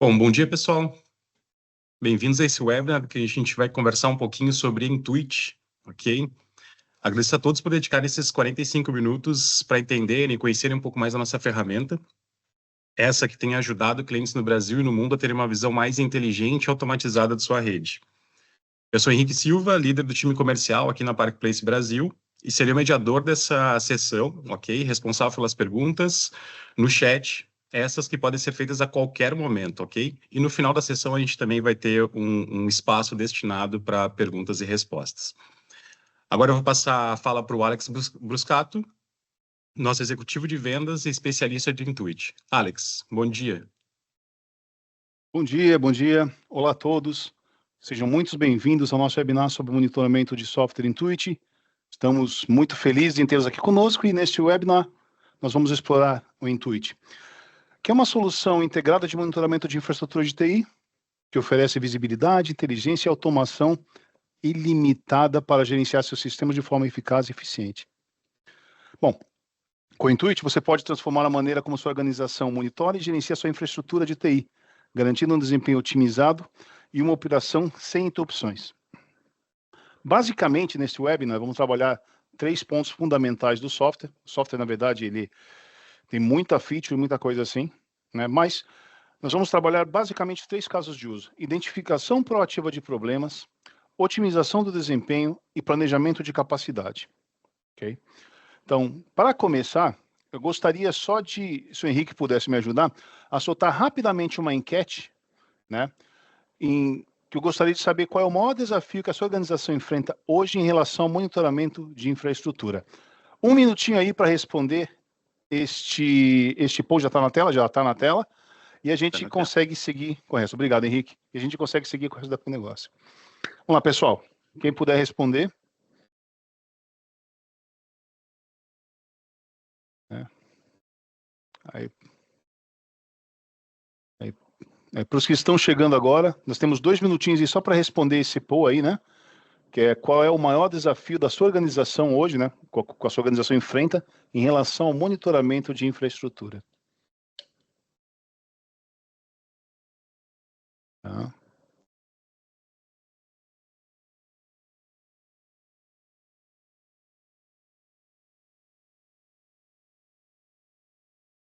Bom dia, pessoal. Bem-vindos a esse webinar que a gente vai conversar um pouquinho sobre Intuit, ok? Agradeço a todos por dedicar esses 45 minutos para entenderem e conhecerem um pouco mais a nossa ferramenta. Essa que tem ajudado clientes no Brasil e no mundo a terem uma visão mais inteligente e automatizada de sua rede. Eu sou Henrique Silva, líder do time comercial aqui na Parkplace Brasil, e serei o mediador dessa sessão, ok? Responsável pelas perguntas no chat, essas que podem ser feitas a qualquer momento, ok? E no final da sessão a gente também vai ter um espaço destinado para perguntas e respostas. Agora eu vou passar a fala para o Alex Bruscato, nosso executivo de vendas e especialista de Intuit. Alex, bom dia. Bom dia, bom dia. Olá a todos. Sejam muito bem-vindos ao nosso webinar sobre monitoramento de software Intuit. Estamos muito felizes em tê-los aqui conosco e neste webinar nós vamos explorar o Intuit, que é uma solução integrada de monitoramento de infraestrutura de TI, que oferece visibilidade, inteligência e automação ilimitada para gerenciar seus sistemas de forma eficaz e eficiente. Bom, com o Intuit você pode transformar a maneira como sua organização monitora e gerencia sua infraestrutura de TI, garantindo um desempenho otimizado e uma operação sem interrupções. Basicamente, nesse webinar, vamos trabalhar 3 pontos fundamentais do software. O software, na verdade, ele tem muita feature, muita coisa assim, né? Mas nós vamos trabalhar basicamente 3 casos de uso: identificação proativa de problemas, otimização do desempenho e planejamento de capacidade. Ok? Então, para começar, eu gostaria só de, se o Henrique pudesse me ajudar, a soltar rapidamente uma enquete, né? Que eu gostaria de saber qual é o maior desafio que a sua organização enfrenta hoje em relação ao monitoramento de infraestrutura. Um minutinho aí para responder este post. Já está na tela? Já está na tela. E a gente consegue seguir com o resto. Obrigado, Henrique. E a gente consegue seguir com o resto do negócio. Vamos lá, pessoal. Quem puder responder. Para os que estão chegando agora, nós temos 2 minutinhos aí só para responder esse poll aí, né? Que é qual é o maior desafio da sua organização hoje, né? Com a sua organização enfrenta em relação ao monitoramento de infraestrutura. Tá.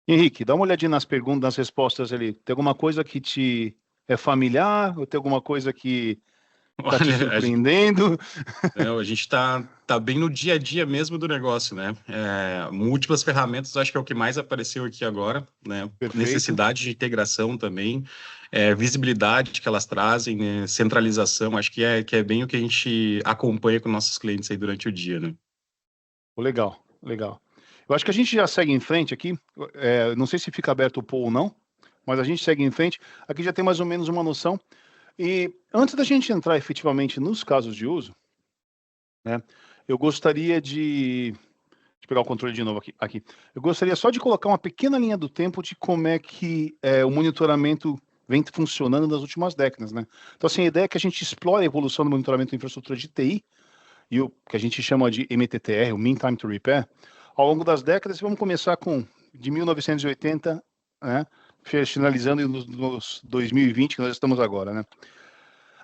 Henrique, dá uma olhadinha nas perguntas, nas respostas ali. Tem alguma coisa que te é familiar ou tem alguma coisa que está te surpreendendo? A gente está bem no dia a dia mesmo do negócio, né? Múltiplas ferramentas, acho que é o que mais apareceu aqui agora, né? Perfeito. Necessidade de integração também, visibilidade que elas trazem, né? Centralização, acho que é bem o que a gente acompanha com nossos clientes aí durante o dia, né? Legal, legal. Eu acho que a gente já segue em frente aqui. Não sei se fica aberto o poll ou não, mas a gente segue em frente. Aqui já tem mais ou menos uma noção. E antes da gente entrar efetivamente nos casos de uso, né, eu gostaria de pegar o controle de novo aqui. Eu gostaria só de colocar uma pequena linha do tempo de como é que o monitoramento vem funcionando nas últimas décadas, né? Então, assim, a ideia é que a gente explore a evolução do monitoramento de infraestrutura de TI, e o que a gente chama de MTTR, o Mean Time to Repair, ao longo das décadas. Vamos começar de 1980, né, finalizando nos 2020, que nós estamos agora, né?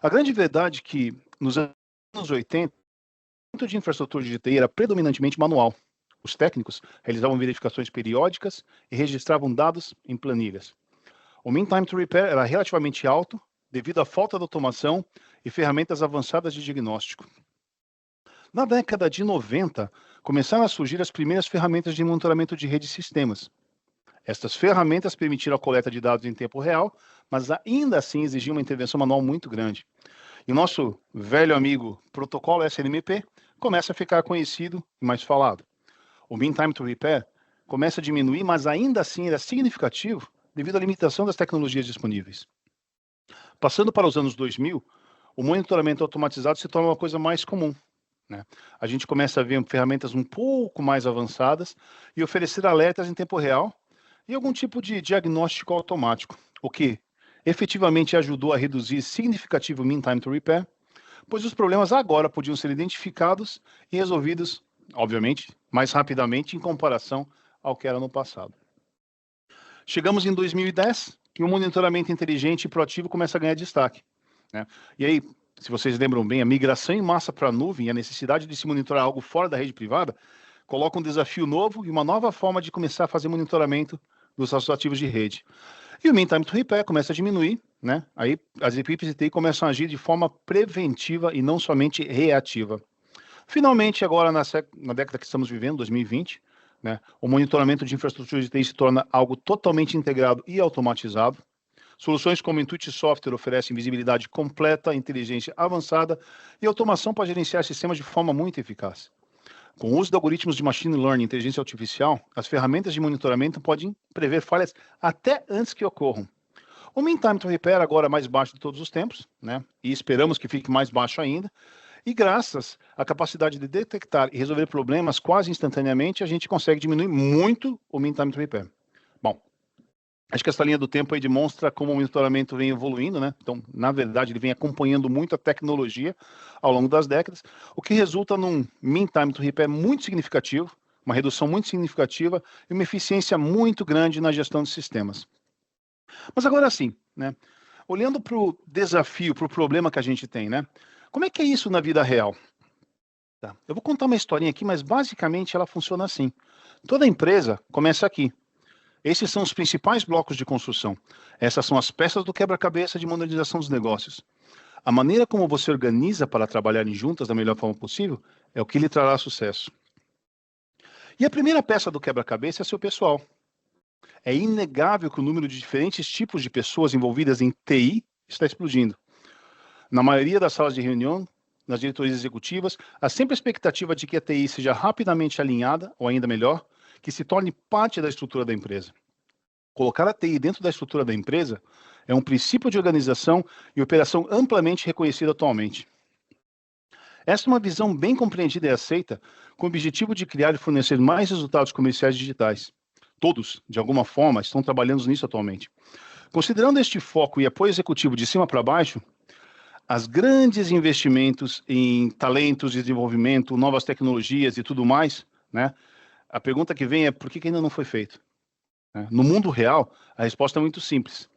A grande verdade é que nos anos 80, o de infraestrutura de TI era predominantemente manual. Os técnicos realizavam verificações periódicas e registravam dados em planilhas. O Mean Time to Repair era relativamente alto devido à falta de automação e ferramentas avançadas de diagnóstico. Na década de 90, começaram a surgir as primeiras ferramentas de monitoramento de rede e sistemas. Estas ferramentas permitiram a coleta de dados em tempo real, mas ainda assim exigiam uma intervenção manual muito grande. E o nosso velho amigo protocolo SNMP começa a ficar conhecido e mais falado. O Mean Time to Repair começa a diminuir, mas ainda assim era significativo devido à limitação das tecnologias disponíveis. Passando para os anos 2000, o monitoramento automatizado se torna uma coisa mais comum, né? A gente começa a ver ferramentas um pouco mais avançadas e oferecer alertas em tempo real e algum tipo de diagnóstico automático, o que efetivamente ajudou a reduzir significativo o Mean Time to Repair, pois os problemas agora podiam ser identificados e resolvidos, obviamente, mais rapidamente em comparação ao que era no passado. Chegamos em 2010, que o monitoramento inteligente e proativo começa a ganhar destaque, né? E aí, se vocês lembram bem, a migração em massa para a nuvem e a necessidade de se monitorar algo fora da rede privada coloca um desafio novo e uma nova forma de começar a fazer monitoramento dos nossos ativos de rede. E o mean time to repair começa a diminuir, né? Aí as equipes de TI começam a agir de forma preventiva e não somente reativa. Finalmente, agora na década que estamos vivendo, 2020, né, o monitoramento de infraestrutura de TI se torna algo totalmente integrado e automatizado. Soluções como Intuit Software oferecem visibilidade completa, inteligência avançada e automação para gerenciar sistemas de forma muito eficaz. Com o uso de algoritmos de machine learning e inteligência artificial, as ferramentas de monitoramento podem prever falhas até antes que ocorram. O mean time to repair agora é mais baixo de todos os tempos, né? E esperamos que fique mais baixo ainda. E graças à capacidade de detectar e resolver problemas quase instantaneamente, a gente consegue diminuir muito o mean time to repair. Bom, acho que essa linha do tempo aí demonstra como o monitoramento vem evoluindo, né? Então, na verdade, ele vem acompanhando muito a tecnologia ao longo das décadas, o que resulta num mean time to repair muito significativo, uma redução muito significativa e uma eficiência muito grande na gestão de sistemas. Mas agora sim, né? Olhando para o desafio, para o problema que a gente tem, né? Como é que é isso na vida real? Tá. Eu vou contar uma historinha aqui, mas basicamente ela funciona assim. Toda empresa começa aqui. Esses são os principais blocos de construção. Essas são as peças do quebra-cabeça de modernização dos negócios. A maneira como você organiza para trabalharem juntas da melhor forma possível é o que lhe trará sucesso. E a primeira peça do quebra-cabeça é seu pessoal. É inegável que o número de diferentes tipos de pessoas envolvidas em TI está explodindo. Na maioria das salas de reunião, nas diretorias executivas, há sempre a expectativa de que a TI seja rapidamente alinhada, ou ainda melhor, que se torne parte da estrutura da empresa. Colocar a TI dentro da estrutura da empresa é um princípio de organização e operação amplamente reconhecido atualmente. Essa é uma visão bem compreendida e aceita, com o objetivo de criar e fornecer mais resultados comerciais digitais. Todos, de alguma forma, estão trabalhando nisso atualmente. Considerando este foco e apoio executivo de cima para baixo, as grandes investimentos em talentos, desenvolvimento, novas tecnologias e tudo mais, né? A pergunta que vem é por que ainda não foi feito? Né? No mundo real, a resposta é muito simples.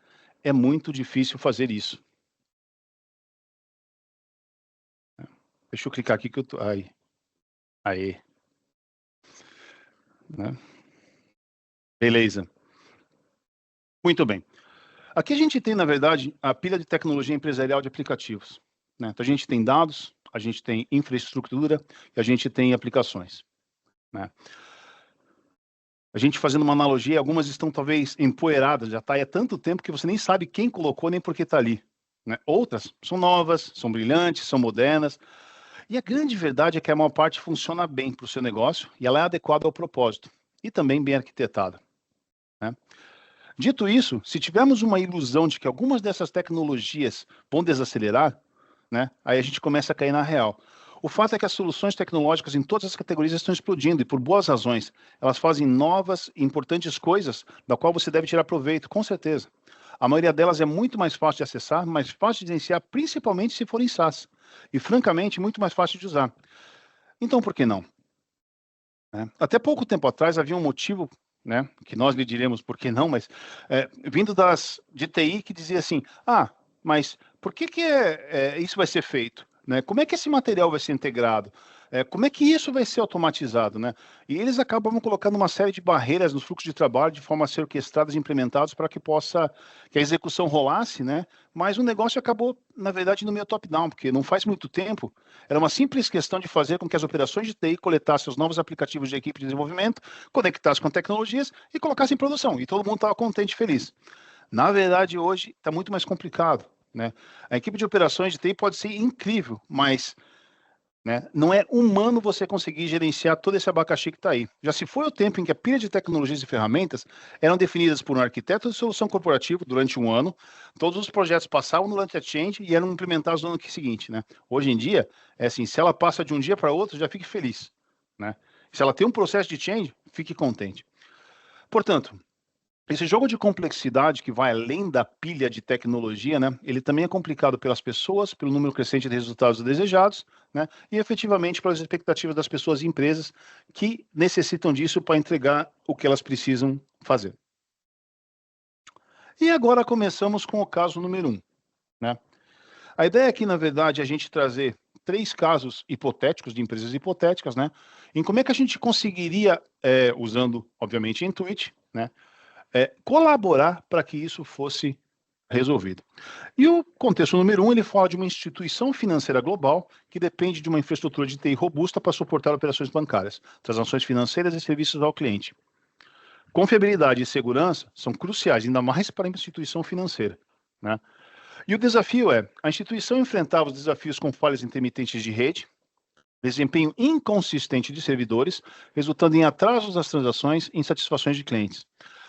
É muito difícil fazer isso. Deixa eu clicar aqui que eu tô... Aí. Né? Beleza. Muito bem. Aqui a gente tem, na verdade, a pilha de tecnologia empresarial de aplicativos. Né? Então, a gente tem dados, a gente tem infraestrutura e a gente tem aplicações. Né? A gente fazendo uma analogia, algumas estão talvez empoeiradas, já está aí há tanto tempo que você nem sabe quem colocou nem por que está ali. Né? Outras são novas, são brilhantes, são modernas. E a grande verdade é que a maior parte funciona bem para o seu negócio e ela é adequada ao propósito e também bem arquitetada. Né? Dito isso, se tivermos uma ilusão de que algumas dessas tecnologias vão desacelerar, né, aí a gente começa a cair na real. O fato é que as soluções tecnológicas em todas as categorias estão explodindo e por boas razões. Elas fazem novas e importantes coisas da qual você deve tirar proveito, com certeza. A maioria delas é muito mais fácil de acessar, mais fácil de gerenciar, principalmente se forem SaaS. E, francamente, muito mais fácil de usar. Então, por que não? Até pouco tempo atrás havia um motivo, né, que nós lhe diremos por que não, mas vindo de TI que dizia assim, mas por que isso vai ser feito? Né? Como é que esse material vai ser integrado? Como é que isso vai ser automatizado? Né? E eles acabam colocando uma série de barreiras nos fluxos de trabalho de forma a ser orquestradas e implementados para que a execução rolasse, né? Mas o negócio acabou, na verdade, no meio top-down, porque não faz muito tempo, era uma simples questão de fazer com que as operações de TI coletassem os novos aplicativos de equipe de desenvolvimento, conectassem com tecnologias e colocassem em produção. E todo mundo estava contente e feliz. Na verdade, hoje está muito mais complicado. Né? A equipe de operações de TI pode ser incrível, mas né, não é humano você conseguir gerenciar todo esse abacaxi que está aí. Já se foi o tempo em que a pilha de tecnologias e ferramentas eram definidas por um arquiteto de solução corporativa durante um ano, todos os projetos passavam no Launch Change e eram implementados no ano seguinte. Né? Hoje em dia, é assim, se ela passa de um dia para outro, já fique feliz. Né? Se ela tem um processo de change, fique contente. Portanto, esse jogo de complexidade que vai além da pilha de tecnologia, né, ele também é complicado pelas pessoas, pelo número crescente de resultados desejados, né, e efetivamente pelas expectativas das pessoas e empresas que necessitam disso para entregar o que elas precisam fazer. E agora começamos com o caso número 1, né? A ideia aqui, na verdade, é a gente trazer 3 casos hipotéticos, de empresas hipotéticas, né? Em como é que a gente conseguiria, usando, obviamente, Intuit, né? Colaborar para que isso fosse resolvido. E o contexto número 1, ele fala de uma instituição financeira global que depende de uma infraestrutura de TI robusta para suportar operações bancárias, transações financeiras e serviços ao cliente. Confiabilidade e segurança são cruciais, ainda mais para a instituição financeira, né? E o desafio é, a instituição enfrentava os desafios com falhas intermitentes de rede, desempenho inconsistente de servidores, resultando em atrasos das transações e insatisfações de clientes.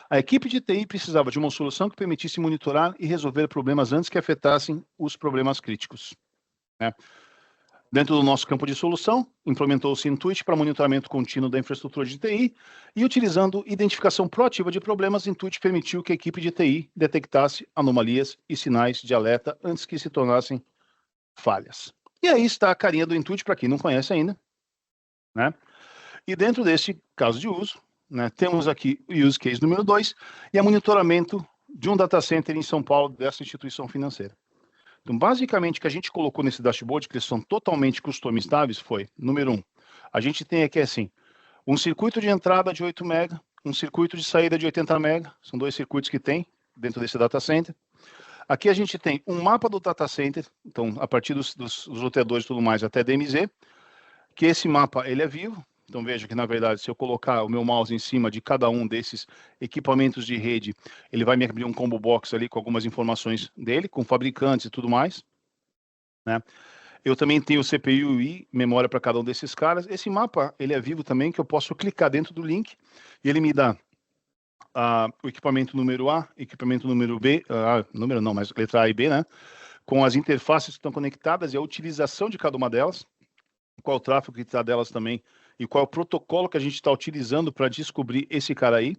A equipe de TI precisava de uma solução que permitisse monitorar e resolver problemas antes que afetassem os problemas críticos, né? Dentro do nosso campo de solução, implementou-se Intuit para monitoramento contínuo da infraestrutura de TI e, utilizando identificação proativa de problemas, Intuit permitiu que a equipe de TI detectasse anomalias e sinais de alerta antes que se tornassem falhas. E aí está a carinha do Intuit, para quem não conhece ainda, né? E dentro deste caso de uso, né, temos aqui o use case número 2 e é monitoramento de um data center em São Paulo dessa instituição financeira. Então, basicamente, o que a gente colocou nesse dashboard, que eles são totalmente customizáveis, foi, número 1, a gente tem aqui, assim, um circuito de entrada de 8 MB, um circuito de saída de 80 MB, são 2 circuitos que tem dentro desse data center. Aqui a gente tem um mapa do data center, então, a partir dos roteadores e tudo mais, até DMZ, que esse mapa, ele é vivo. Então, veja que, na verdade, se eu colocar o meu mouse em cima de cada um desses equipamentos de rede, ele vai me abrir um combo box ali com algumas informações dele, com fabricantes e tudo mais, né? Eu também tenho CPU e memória para cada um desses caras. Esse mapa, ele é vivo também, que eu posso clicar dentro do link e ele me dá o equipamento número A, equipamento número B, número não, mas letra A e B, né? Com as interfaces que estão conectadas e a utilização de cada uma delas, qual o tráfego que está delas também, e qual é o protocolo que a gente está utilizando para descobrir esse cara aí.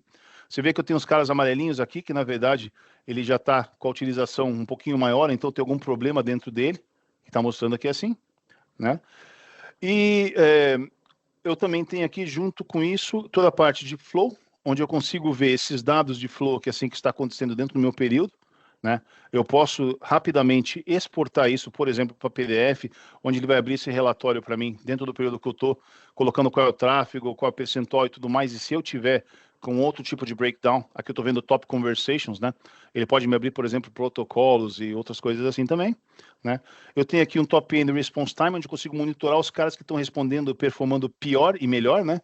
Você vê que eu tenho os caras amarelinhos aqui, que na verdade ele já está com a utilização um pouquinho maior, então tem algum problema dentro dele, que está mostrando aqui assim, né? E eu também tenho aqui, junto com isso, toda a parte de flow, onde eu consigo ver esses dados de flow, que é assim que está acontecendo dentro do meu período, né? Eu posso rapidamente exportar isso, por exemplo, para PDF, onde ele vai abrir esse relatório para mim, dentro do período que eu estou, colocando qual é o tráfego, qual é o percentual e tudo mais, e se eu tiver com outro tipo de breakdown, aqui eu estou vendo Top Conversations, né? Ele pode me abrir, por exemplo, protocolos e outras coisas assim também, né? Eu tenho aqui um Top End Response Time, onde eu consigo monitorar os caras que estão respondendo, performando pior e melhor, né?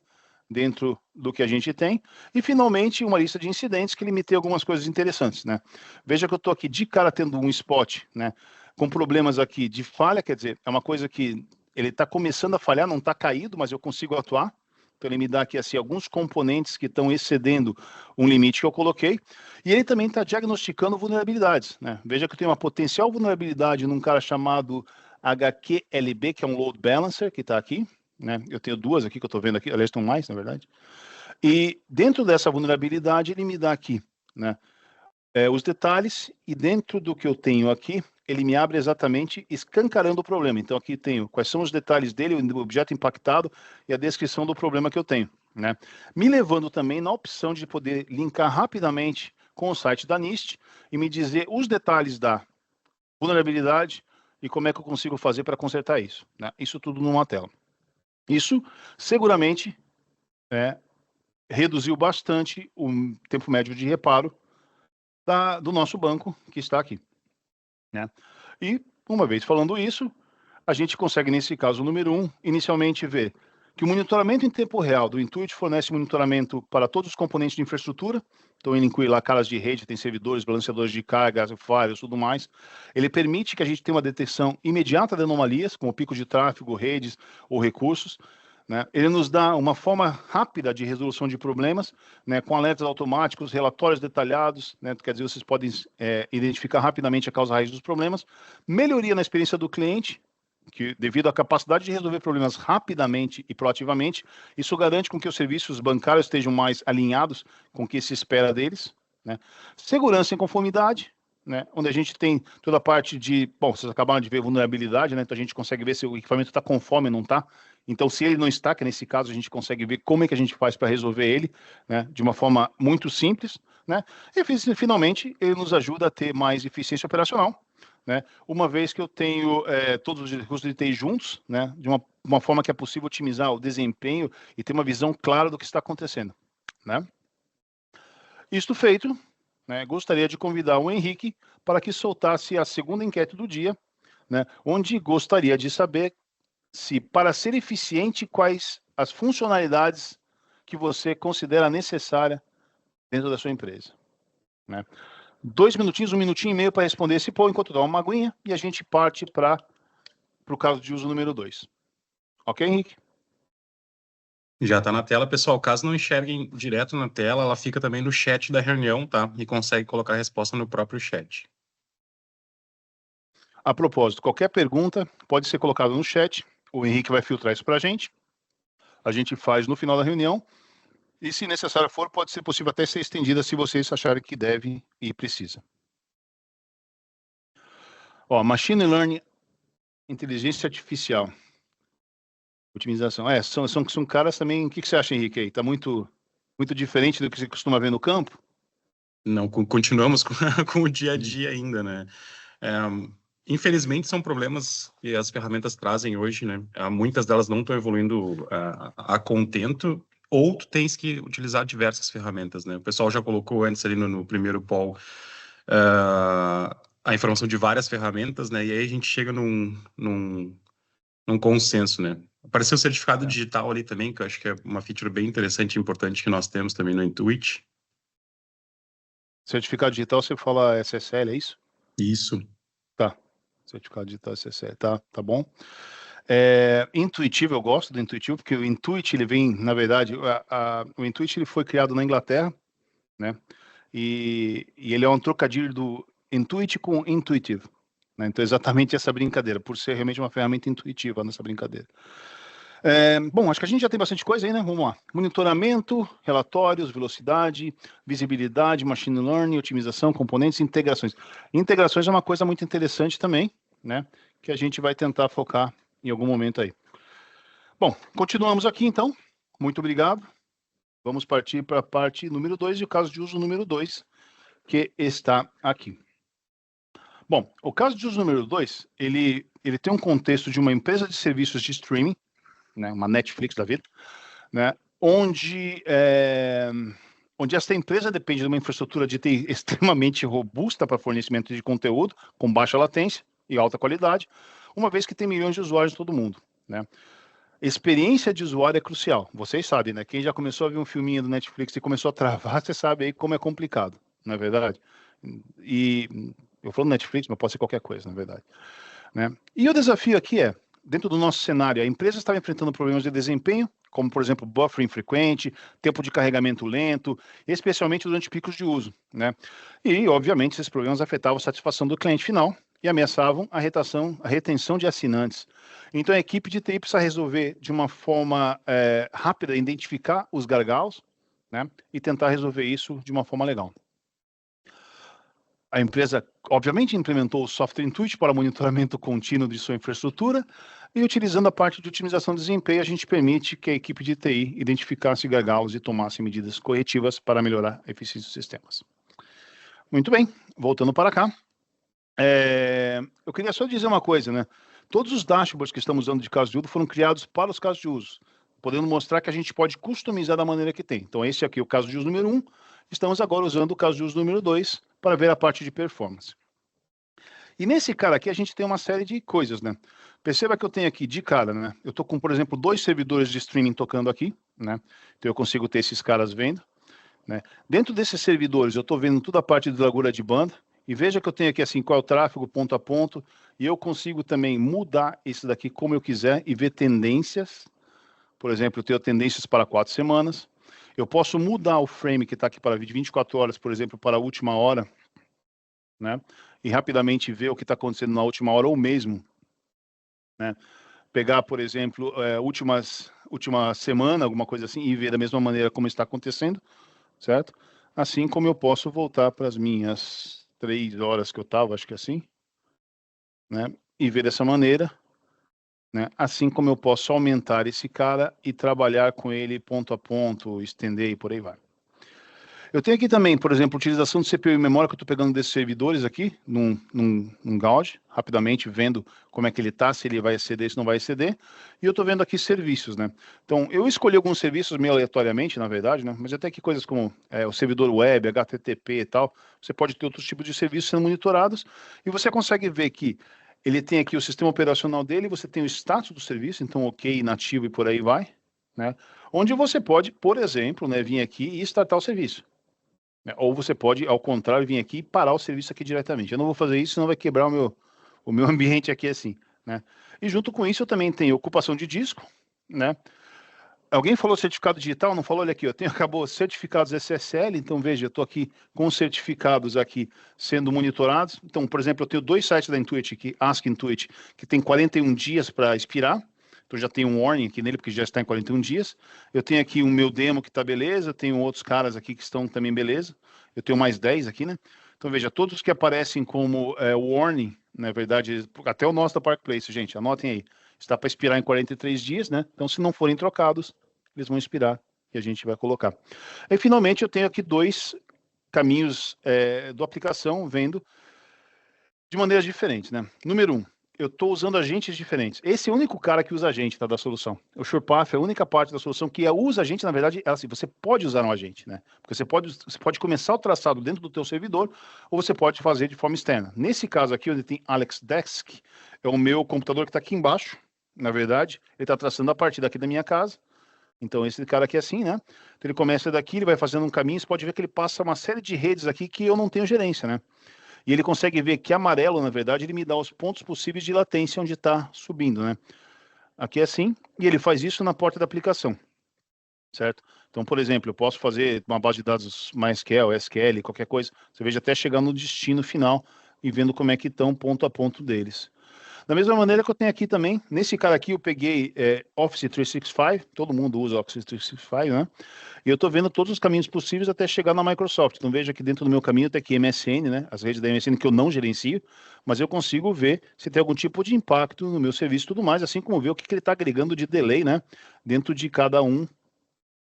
Dentro do que a gente tem. E, finalmente, uma lista de incidentes que limitei algumas coisas interessantes, né? Veja que eu estou aqui de cara tendo um spot, né? Com problemas aqui de falha, quer dizer, é uma coisa que ele está começando a falhar, não está caído, mas eu consigo atuar. Então, ele me dá aqui, assim, alguns componentes que estão excedendo um limite que eu coloquei. E ele também está diagnosticando vulnerabilidades, né? Veja que eu tenho uma potencial vulnerabilidade num cara chamado HQLB, que é um load balancer, que está aqui, né? Eu tenho 2 aqui que eu estou vendo aqui, aliás, estão mais, na verdade. E dentro dessa vulnerabilidade, ele me dá aqui, né, os detalhes, e dentro do que eu tenho aqui, ele me abre exatamente escancarando o problema. Então, aqui tenho quais são os detalhes dele, o objeto impactado e a descrição do problema que eu tenho, né? Me levando também na opção de poder linkar rapidamente com o site da NIST e me dizer os detalhes da vulnerabilidade e como é que eu consigo fazer para consertar isso, né? Isso tudo numa tela. Isso, seguramente, reduziu bastante o tempo médio de reparo do nosso banco que está aqui, né? E, uma vez falando isso, a gente consegue, nesse caso número 1, inicialmente ver que o monitoramento em tempo real do Intuit fornece monitoramento para todos os componentes de infraestrutura. Então, ele inclui lá caras de rede, tem servidores, balanceadores de carga, firewalls, tudo mais. Ele permite que a gente tenha uma detecção imediata de anomalias, como pico de tráfego, redes ou recursos, né? Ele nos dá uma forma rápida de resolução de problemas, né, com alertas automáticos, relatórios detalhados, né? Quer dizer, vocês podem identificar rapidamente a causa raiz dos problemas, melhoria na experiência do cliente, que devido à capacidade de resolver problemas rapidamente e proativamente, isso garante com que os serviços bancários estejam mais alinhados com o que se espera deles, né? Segurança e conformidade, né, onde a gente tem toda a parte de, bom, vocês acabaram de ver vulnerabilidade, né, então a gente consegue ver se o equipamento está conforme ou não está. Então, se ele não está, que nesse caso a gente consegue ver como é que a gente faz para resolver ele, né, de uma forma muito simples, né? E finalmente ele nos ajuda a ter mais eficiência operacional, né? Uma vez que eu tenho todos os recursos de TI juntos, né? De uma forma que é possível otimizar o desempenho e ter uma visão clara do que está acontecendo, né? Isto feito, né, gostaria de convidar o Henrique para que soltasse a segunda enquete do dia, né, onde gostaria de saber se, para ser eficiente, quais as funcionalidades que você considera necessária dentro da sua empresa, né? 2 minutinhos, 1 minutinho e meio para responder esse poll enquanto dá uma aguinha e a gente parte para o caso de uso número 2. Ok, Henrique? Já está na tela, pessoal. Caso não enxerguem direto na tela, ela fica também no chat da reunião, tá? E consegue colocar a resposta no próprio chat. A propósito, qualquer pergunta pode ser colocada no chat. O Henrique vai filtrar isso para a gente faz no final da reunião. E, se necessário for, pode ser possível até ser estendida se vocês acharem que deve e precisa. Ó, Machine Learning, inteligência artificial, otimização. São caras também. O que você acha, Henrique? Está muito diferente do que você costuma ver no campo? Não, continuamos com o dia a dia ainda, né? Infelizmente, são problemas que as ferramentas trazem hoje, né? Muitas delas não estão evoluindo a contento, ou tu tens que utilizar diversas ferramentas, né? O pessoal já colocou antes ali no primeiro poll a informação de várias ferramentas, né? E aí a gente chega num consenso, né? Apareceu o certificado digital ali também, que eu acho que é uma feature bem interessante e importante que nós temos também no Intuit. Certificado digital, você fala SSL, é isso? Isso. Tá. Certificado digital SSL, tá bom. Intuitivo, eu gosto do intuitivo, porque o Intuit, ele vem, na verdade, o Intuit ele foi criado na Inglaterra, né? E ele é um trocadilho do Intuit com Intuitive, né? Então, exatamente essa brincadeira, por ser realmente uma ferramenta intuitiva nessa brincadeira. Bom, acho que a gente já tem bastante coisa aí, né? Vamos lá. Monitoramento, relatórios, velocidade, visibilidade, machine learning, otimização, componentes, integrações. Integrações é uma coisa muito interessante também, né? Que a gente vai tentar focar em algum momento aí. Bom, continuamos aqui então. Muito obrigado. Vamos partir para a parte número 2 e o caso de uso número 2, que está aqui. Bom, o caso de uso número 2, ele tem um contexto de uma empresa de serviços de streaming, né, uma Netflix da vida, né, onde essa empresa depende de uma infraestrutura de TI extremamente robusta para fornecimento de conteúdo, com baixa latência e alta qualidade, uma vez que tem milhões de usuários em todo mundo, né? Experiência de usuário é crucial. Vocês sabem, né? Quem já começou a ver um filminho do Netflix e começou a travar, você sabe aí como é complicado, não é verdade? E eu falo Netflix, mas pode ser qualquer coisa, na verdade, né? E o desafio aqui é, dentro do nosso cenário, a empresa estava enfrentando problemas de desempenho, como, por exemplo, buffering frequente, tempo de carregamento lento, especialmente durante picos de uso, né? E, obviamente, esses problemas afetavam a satisfação do cliente final e ameaçavam a retenção de assinantes. Então, a equipe de TI precisa resolver de uma forma rápida, identificar os gargalos, né? E tentar resolver isso de uma forma legal. A empresa, obviamente, implementou o software Intuit para monitoramento contínuo de sua infraestrutura e, utilizando a parte de otimização de desempenho, a gente permite que a equipe de TI identificasse gargalos e tomasse medidas corretivas para melhorar a eficiência dos sistemas. Muito bem, voltando para cá. Eu queria só dizer uma coisa, né? Todos os dashboards que estamos usando de casos de uso foram criados para os casos de uso, podendo mostrar que a gente pode customizar da maneira que tem. Então, esse aqui é o caso de uso número 1. Estamos agora usando o caso de uso número 2 para ver a parte de performance. E nesse cara aqui, a gente tem uma série de coisas, né? Perceba que eu tenho aqui de cara, né? Eu estou com, por exemplo, 2 servidores de streaming tocando aqui, né? Então, eu consigo ter esses caras vendo, né? Dentro desses servidores, eu estou vendo toda a parte de largura de banda. E veja que eu tenho aqui assim, qual é o tráfego ponto a ponto, e eu consigo também mudar esse daqui como eu quiser e ver tendências. Por exemplo, eu tenho tendências para 4 semanas. Eu posso mudar o frame que está aqui para 24 horas, por exemplo, para a última hora, né? E rapidamente ver o que está acontecendo na última hora ou mesmo, né? Pegar, por exemplo, última semana, alguma coisa assim, e ver da mesma maneira como está acontecendo, certo? Assim como eu posso voltar para as minhas 3 horas que eu estava, acho que assim, né? E ver dessa maneira, né? Assim como eu posso aumentar esse cara e trabalhar com ele ponto a ponto, estender e por aí vai. Eu tenho aqui também, por exemplo, utilização de CPU e memória que eu estou pegando desses servidores aqui, num Gauge, rapidamente vendo como é que ele está, se ele vai exceder, se não vai exceder. E eu estou vendo aqui serviços, né? Então, eu escolhi alguns serviços meio aleatoriamente, na verdade, né? Mas até aqui coisas como o servidor web, HTTP e tal. Você pode ter outros tipos de serviços sendo monitorados. E você consegue ver que ele tem aqui o sistema operacional dele, você tem o status do serviço, então ok, inativo e por aí vai, né? Onde você pode, por exemplo, né, vir aqui e startar o serviço. Né? Ou você pode, ao contrário, vir aqui e parar o serviço aqui diretamente. Eu não vou fazer isso, senão vai quebrar o meu ambiente aqui assim, né? E junto com isso eu também tenho ocupação de disco, né? Alguém falou certificado digital, não falou? Olha aqui, eu tenho, acabou certificados SSL, então veja, eu estou aqui com certificados aqui sendo monitorados. Então, por exemplo, eu tenho 2 sites da Intuit aqui, Ask Intuit, que tem 41 dias para expirar. Então já tem um warning aqui nele, porque já está em 41 dias. Eu tenho aqui o meu demo que está beleza, tenho outros caras aqui que estão também beleza. Eu tenho mais 10 aqui, né? Então veja, todos que aparecem como warning, na verdade, até o nosso da Parkplace, gente, anotem aí. Está para expirar em 43 dias, né? Então se não forem trocados, eles vão expirar e a gente vai colocar. E finalmente eu tenho aqui 2 caminhos do aplicação vendo de maneiras diferentes, né? Número 1, eu estou usando agentes diferentes. Esse é o único cara que usa agente, tá, da solução. O SurePath é a única parte da solução que usa agente, na verdade, é assim, você pode usar um agente, né? Porque você pode começar o traçado dentro do teu servidor, ou você pode fazer de forma externa. Nesse caso aqui, onde tem Alex Desk, é o meu computador que está aqui embaixo, na verdade, ele está traçando a partir daqui da minha casa. Então, esse cara aqui é assim, né? Então, ele começa daqui, ele vai fazendo um caminho, você pode ver que ele passa uma série de redes aqui que eu não tenho gerência, né? E ele consegue ver que amarelo, na verdade, ele me dá os pontos possíveis de latência onde está subindo, né? Aqui é assim, e ele faz isso na porta da aplicação, certo? Então, por exemplo, eu posso fazer uma base de dados MySQL, SQL, qualquer coisa, você veja até chegar no destino final e vendo como é que estão ponto a ponto deles. Da mesma maneira que eu tenho aqui também, nesse cara aqui eu peguei Office 365, todo mundo usa Office 365, né? E eu estou vendo todos os caminhos possíveis até chegar na Microsoft. Então veja que dentro do meu caminho tem aqui MSN, né? As redes da MSN que eu não gerencio, mas eu consigo ver se tem algum tipo de impacto no meu serviço e tudo mais, assim como ver o que ele está agregando de delay, né? Dentro de cada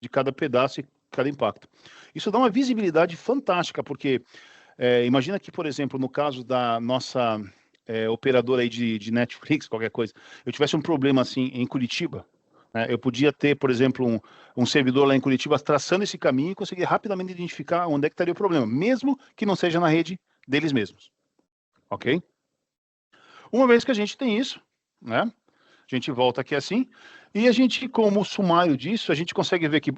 de cada pedaço e cada impacto. Isso dá uma visibilidade fantástica, porque imagina que, por exemplo, no caso da nossa operadora aí de Netflix, qualquer coisa, eu tivesse um problema assim em Curitiba, né, eu podia ter, por exemplo, um servidor lá em Curitiba traçando esse caminho e conseguir rapidamente identificar onde é que estaria o problema, mesmo que não seja na rede deles mesmos. Ok? Uma vez que a gente tem isso, né, a gente volta aqui assim, e a gente, como sumário disso, a gente consegue ver que,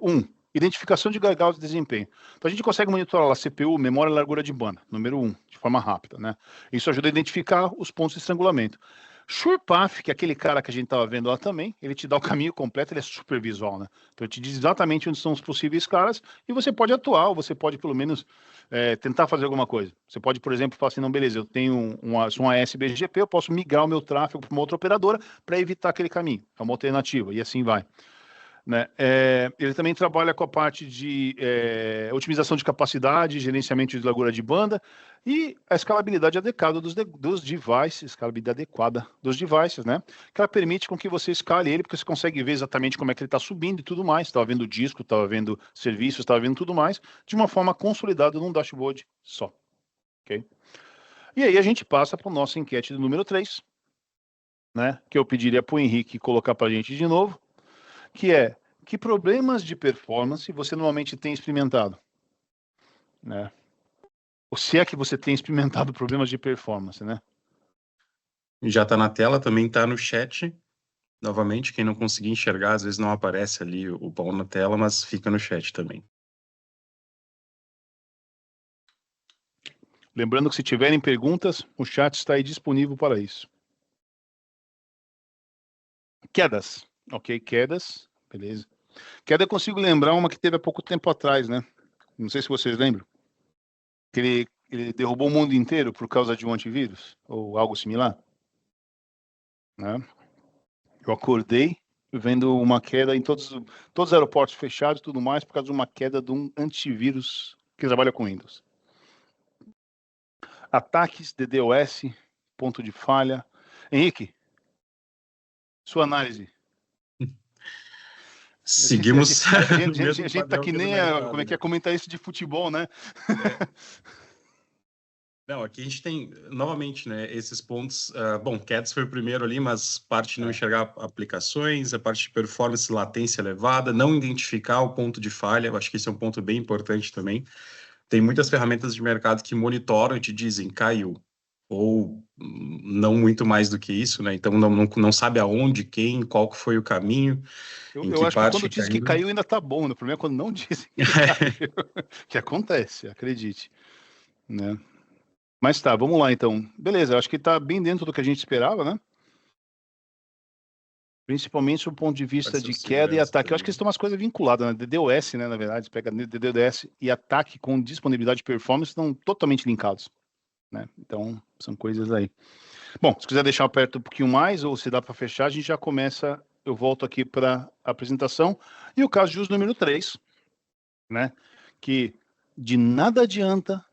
identificação de gargalos de desempenho. Então a gente consegue monitorar lá CPU, memória e largura de banda, número 1, de forma rápida, né? Isso ajuda a identificar os pontos de estrangulamento. SurePath, que é aquele cara que a gente estava vendo lá também, ele te dá o caminho completo, ele é super visual, né? Então ele te diz exatamente onde são os possíveis caras e você pode atuar, ou você pode pelo menos tentar fazer alguma coisa. Você pode, por exemplo, falar assim, não, beleza, eu tenho sou uma SBGP, eu posso migrar o meu tráfego para uma outra operadora para evitar aquele caminho. É uma alternativa, e assim vai. Né? Ele também trabalha com a parte de otimização de capacidade, gerenciamento de largura de banda e a escalabilidade adequada dos devices, escalabilidade adequada dos devices, né? Que ela permite com que você escale ele, porque você consegue ver exatamente como é que ele está subindo e tudo mais. Estava vendo disco, estava vendo serviços, estava vendo tudo mais, de uma forma consolidada num dashboard só. Okay? E aí a gente passa para o nosso enquete do número 3, né? Que eu pediria para o Henrique colocar para a gente de novo, que é: que problemas de performance você normalmente tem experimentado? Né? Ou se é que você tem experimentado problemas de performance, né? Já está na tela, também está no chat. Novamente, quem não conseguir enxergar, às vezes não aparece ali o pão na tela, mas fica no chat também. Lembrando que se tiverem perguntas, o chat está aí disponível para isso. Quedas. Ok, quedas. Beleza. Queda eu consigo lembrar uma que teve há pouco tempo atrás, né? Não sei se vocês lembram. Que ele derrubou o mundo inteiro por causa de um antivírus, ou algo similar. Né? Eu acordei vendo uma queda em todos os aeroportos fechados e tudo mais, por causa de uma queda de um antivírus que trabalha com Windows. Ataques de DDoS, ponto de falha. Henrique, sua análise. Seguimos A no mesmo gente tá padrão que do nem mercado, como é que é comentar isso de futebol, né? Não, aqui a gente tem, novamente, né, esses pontos. Bom, CADS foi o primeiro ali, mas parte de não enxergar aplicações, a parte de performance, latência elevada, não identificar o ponto de falha, eu acho que esse é um ponto bem importante também. Tem muitas ferramentas de mercado que monitoram e te dizem, caiu, ou não muito mais do que isso, né? Então não sabe aonde, quem, qual que foi o caminho, em Eu que acho que quando parte diz que caiu. caiu ainda tá bom, né? O problema é quando não dizem que caiu. Que acontece, acredite, né? Mas tá, vamos lá então. Beleza, eu acho que tá bem dentro do que a gente esperava, né? Principalmente do ponto de Pode vista ser o de queda e segurança ataque. Eu acho que também. isso tem umas coisas vinculadas, né? DDoS, né? Na verdade, você pega DDoS e ataque com disponibilidade de performance estão totalmente linkados, né? Então, são coisas aí. Bom, se quiser deixar aperto um pouquinho mais, ou se dá para fechar, a gente já começa. Eu volto aqui para a apresentação. E o caso de uso número 3, né? Que de nada adianta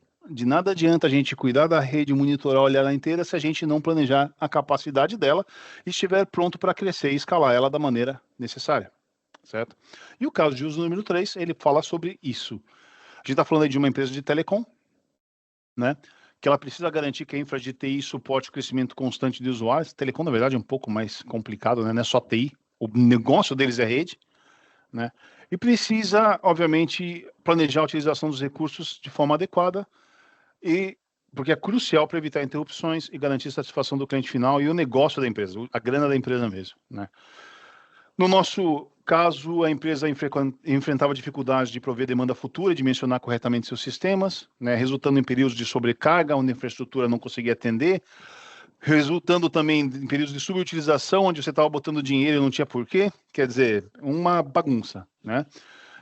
a gente cuidar da rede, monitorar, olhar ela inteira, se a gente não planejar a capacidade dela e estiver pronto para crescer e escalar ela da maneira necessária, certo? E o caso de uso número 3, ele fala sobre isso. A gente está falando aí de uma empresa de telecom, né? Que ela precisa garantir que a infra de TI suporte o crescimento constante de usuários. Telecom, na verdade, é um pouco mais complicado, né? Não é só TI. O negócio deles é rede, né? E precisa, obviamente, planejar a utilização dos recursos de forma adequada, e porque é crucial para evitar interrupções e garantir a satisfação do cliente final e o negócio da empresa, a grana da empresa mesmo, né? No nosso caso, a empresa enfrentava dificuldades de prover demanda futura e dimensionar corretamente seus sistemas, né, resultando em períodos de sobrecarga, onde a infraestrutura não conseguia atender, resultando também em períodos de subutilização, onde você estava botando dinheiro e não tinha porquê, quer dizer, uma bagunça, né?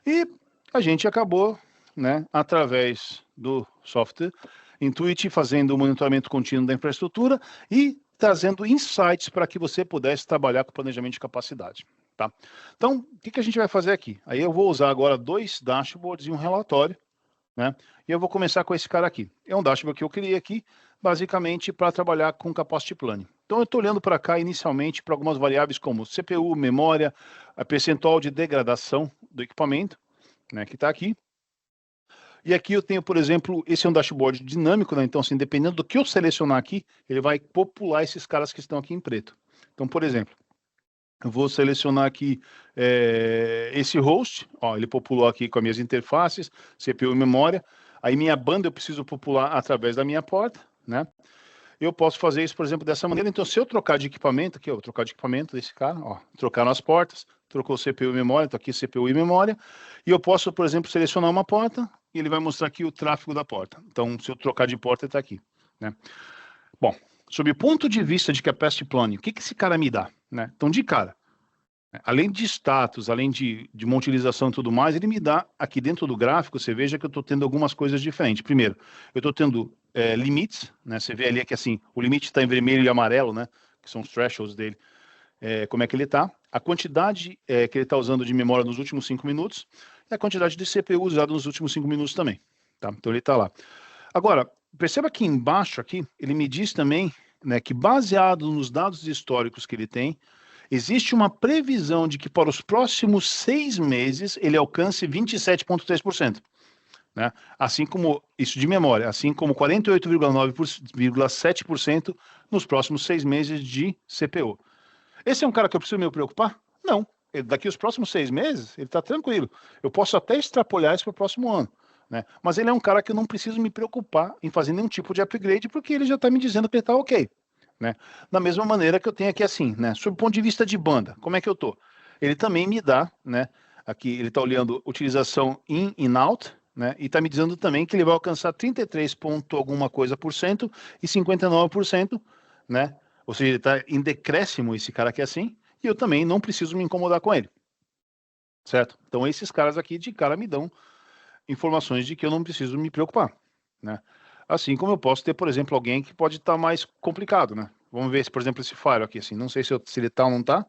E a gente acabou, né, através do software Intuit, fazendo o monitoramento contínuo da infraestrutura e trazendo insights para que você pudesse trabalhar com planejamento de capacidade. Tá? Então, o que a gente vai fazer aqui? Aí eu vou usar agora 2 dashboards e um relatório, né? E eu vou começar com esse cara aqui. É um dashboard que eu criei aqui, basicamente para trabalhar com capacity planning. Então, eu estou olhando para cá inicialmente para algumas variáveis como CPU, memória, a percentual de degradação do equipamento, né, que está aqui. E aqui eu tenho, por exemplo, esse é um dashboard dinâmico, né? Então, assim, dependendo do que eu selecionar aqui, ele vai popular esses caras que estão aqui em preto. Então, por exemplo, eu vou selecionar aqui esse host, ó, ele populou aqui com as minhas interfaces, CPU e memória. Aí minha banda eu preciso popular através da minha porta, né? Eu posso fazer isso, por exemplo, dessa maneira. Então, se eu trocar de equipamento, aqui, ó, trocar de equipamento desse cara, ó, trocaram as portas, trocou CPU e memória, então aqui CPU e memória, e eu posso, por exemplo, selecionar uma porta e ele vai mostrar aqui o tráfego da porta. Então, se eu trocar de porta, ele está aqui, né? Bom, sob o ponto de vista de capacity planning, o que esse cara me dá, né? Então, de cara, além de status, além de uma utilização e tudo mais, ele me dá, aqui dentro do gráfico, você veja que eu estou tendo algumas coisas diferentes. Primeiro, eu estou tendo limites, né? Você vê ali que assim, o limite está em vermelho e amarelo, né? Que são os thresholds dele. Como é que ele está? A quantidade que ele está usando de memória nos últimos 5 minutos e a quantidade de CPU usada nos últimos 5 minutos também. Tá? Então ele está lá. Agora, perceba que embaixo aqui, ele me diz também, né, que baseado nos dados históricos que ele tem, existe uma previsão de que para os próximos 6 meses ele alcance 27,3%. Né? Assim como, isso de memória, assim como 48,7% nos próximos 6 meses de CPU. Esse é um cara que eu preciso me preocupar? Não. Daqui os próximos 6 meses, ele está tranquilo. Eu posso até extrapolar isso para o próximo ano. Né? Mas ele é um cara que eu não preciso me preocupar em fazer nenhum tipo de upgrade, porque ele já está me dizendo que ele está ok. Né? Da mesma maneira que eu tenho aqui assim, né? Sob o ponto de vista de banda, como é que eu estou? Ele também me dá, né? Aqui ele está olhando utilização in e out, né? E está me dizendo também que ele vai alcançar 33 ponto alguma coisa por cento e 59%, né? Ou seja, ele está em decréscimo esse cara aqui assim, e eu também não preciso me incomodar com ele. Certo? Então esses caras aqui de cara me dão informações de que eu não preciso me preocupar, né? Assim como eu posso ter, por exemplo, alguém que pode estar mais complicado, né? Vamos ver se, por exemplo, esse Fire aqui, assim, não sei se ele está ou não está.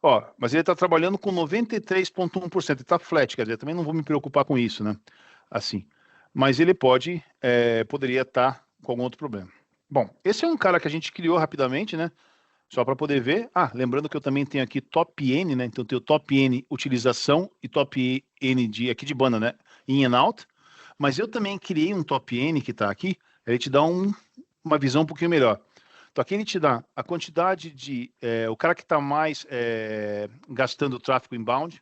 Ó, mas ele está trabalhando com 93,1%, ele está flat, quer dizer, também não vou me preocupar com isso, né? Assim, mas ele poderia estar com algum outro problema. Bom, esse é um cara que a gente criou rapidamente, né? Só para poder ver. Lembrando que eu também tenho aqui top N, né? Então eu tenho top N utilização e top N aqui de banda, né? In and out. Mas eu também criei um top N que está aqui. Ele te dá uma visão um pouquinho melhor. Então aqui ele te dá a quantidade de... o cara que está mais gastando tráfego inbound.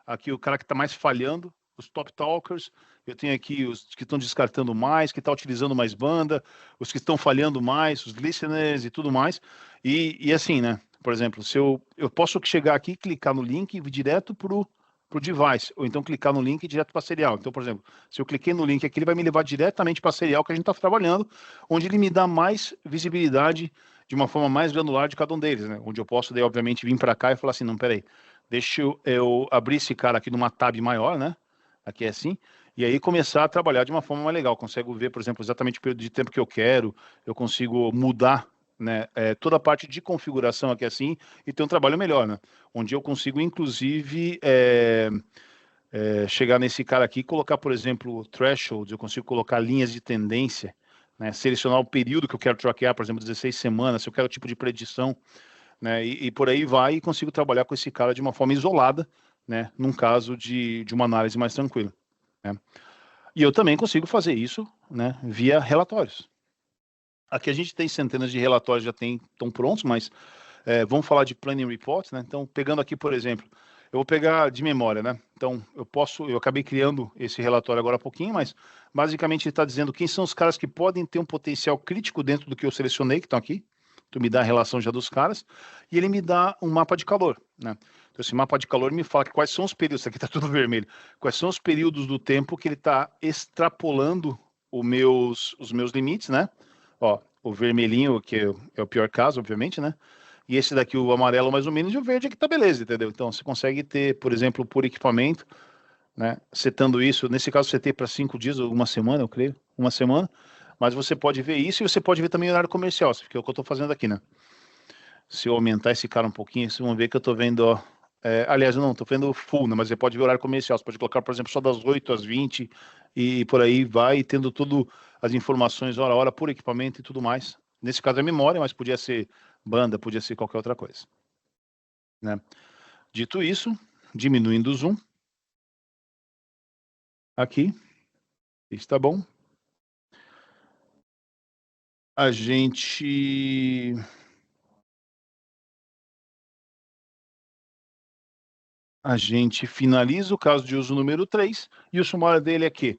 Aqui o cara que está mais falhando. Os top talkers. Eu tenho aqui os que estão descartando mais, que estão utilizando mais banda, os que estão falhando mais, os listeners e tudo mais. E assim, né? Por exemplo, se eu posso chegar aqui, clicar no link e ir direto para o device, ou então clicar no link direto para serial. Então, por exemplo, se eu cliquei no link aqui, ele vai me levar diretamente para serial que a gente está trabalhando, onde ele me dá mais visibilidade de uma forma mais granular de cada um deles, né? Onde eu posso, daí, obviamente, vir para cá e falar assim, não, peraí, deixa eu abrir esse cara aqui numa tab maior, né? Aqui é assim, e aí começar a trabalhar de uma forma mais legal. Consigo ver, por exemplo, exatamente o período de tempo que eu quero, eu consigo mudar, né, toda a parte de configuração aqui assim, e ter um trabalho melhor, né? Onde eu consigo, inclusive, chegar nesse cara aqui e colocar, por exemplo, thresholds, eu consigo colocar linhas de tendência, né, selecionar o período que eu quero traquear, por exemplo, 16 semanas, se eu quero tipo de predição, né, e por aí vai, e consigo trabalhar com esse cara de uma forma isolada, né, num caso de uma análise mais tranquila, né. E eu também consigo fazer isso, né, via relatórios. Aqui a gente tem centenas de relatórios já estão prontos, mas vamos falar de planning reports, né? Então, pegando aqui, por exemplo, eu vou pegar de memória, né? Então, eu acabei criando esse relatório agora há pouquinho, mas basicamente ele está dizendo quem são os caras que podem ter um potencial crítico dentro do que eu selecionei, que estão aqui. Tu me dá a relação já dos caras, e ele me dá um mapa de calor, né? Então, esse mapa de calor me fala quais são os períodos, aqui está tudo vermelho, quais são os períodos do tempo que ele está extrapolando os meus limites, né? Ó, o vermelhinho, que é o pior caso, obviamente, né? E esse daqui, o amarelo mais ou menos, e o verde aqui tá beleza, entendeu? Então, você consegue ter, por exemplo, por equipamento, né? Setando isso, nesse caso, setei para 5 dias ou uma semana, eu creio, uma semana, mas você pode ver isso e você pode ver também o horário comercial, que é o que eu tô fazendo aqui, né? Se eu aumentar esse cara um pouquinho, vocês vão ver que eu tô vendo, ó, aliás, eu não, tô vendo full, né? Mas você pode ver o horário comercial, você pode colocar, por exemplo, só das 8 às 20 e por aí vai, tendo tudo as informações hora a hora por equipamento e tudo mais. Nesse caso é memória, mas podia ser banda, podia ser qualquer outra coisa, né? Dito isso, diminuindo o zoom, aqui, está bom. A gente finaliza o caso de uso número 3, e o sumário dele é que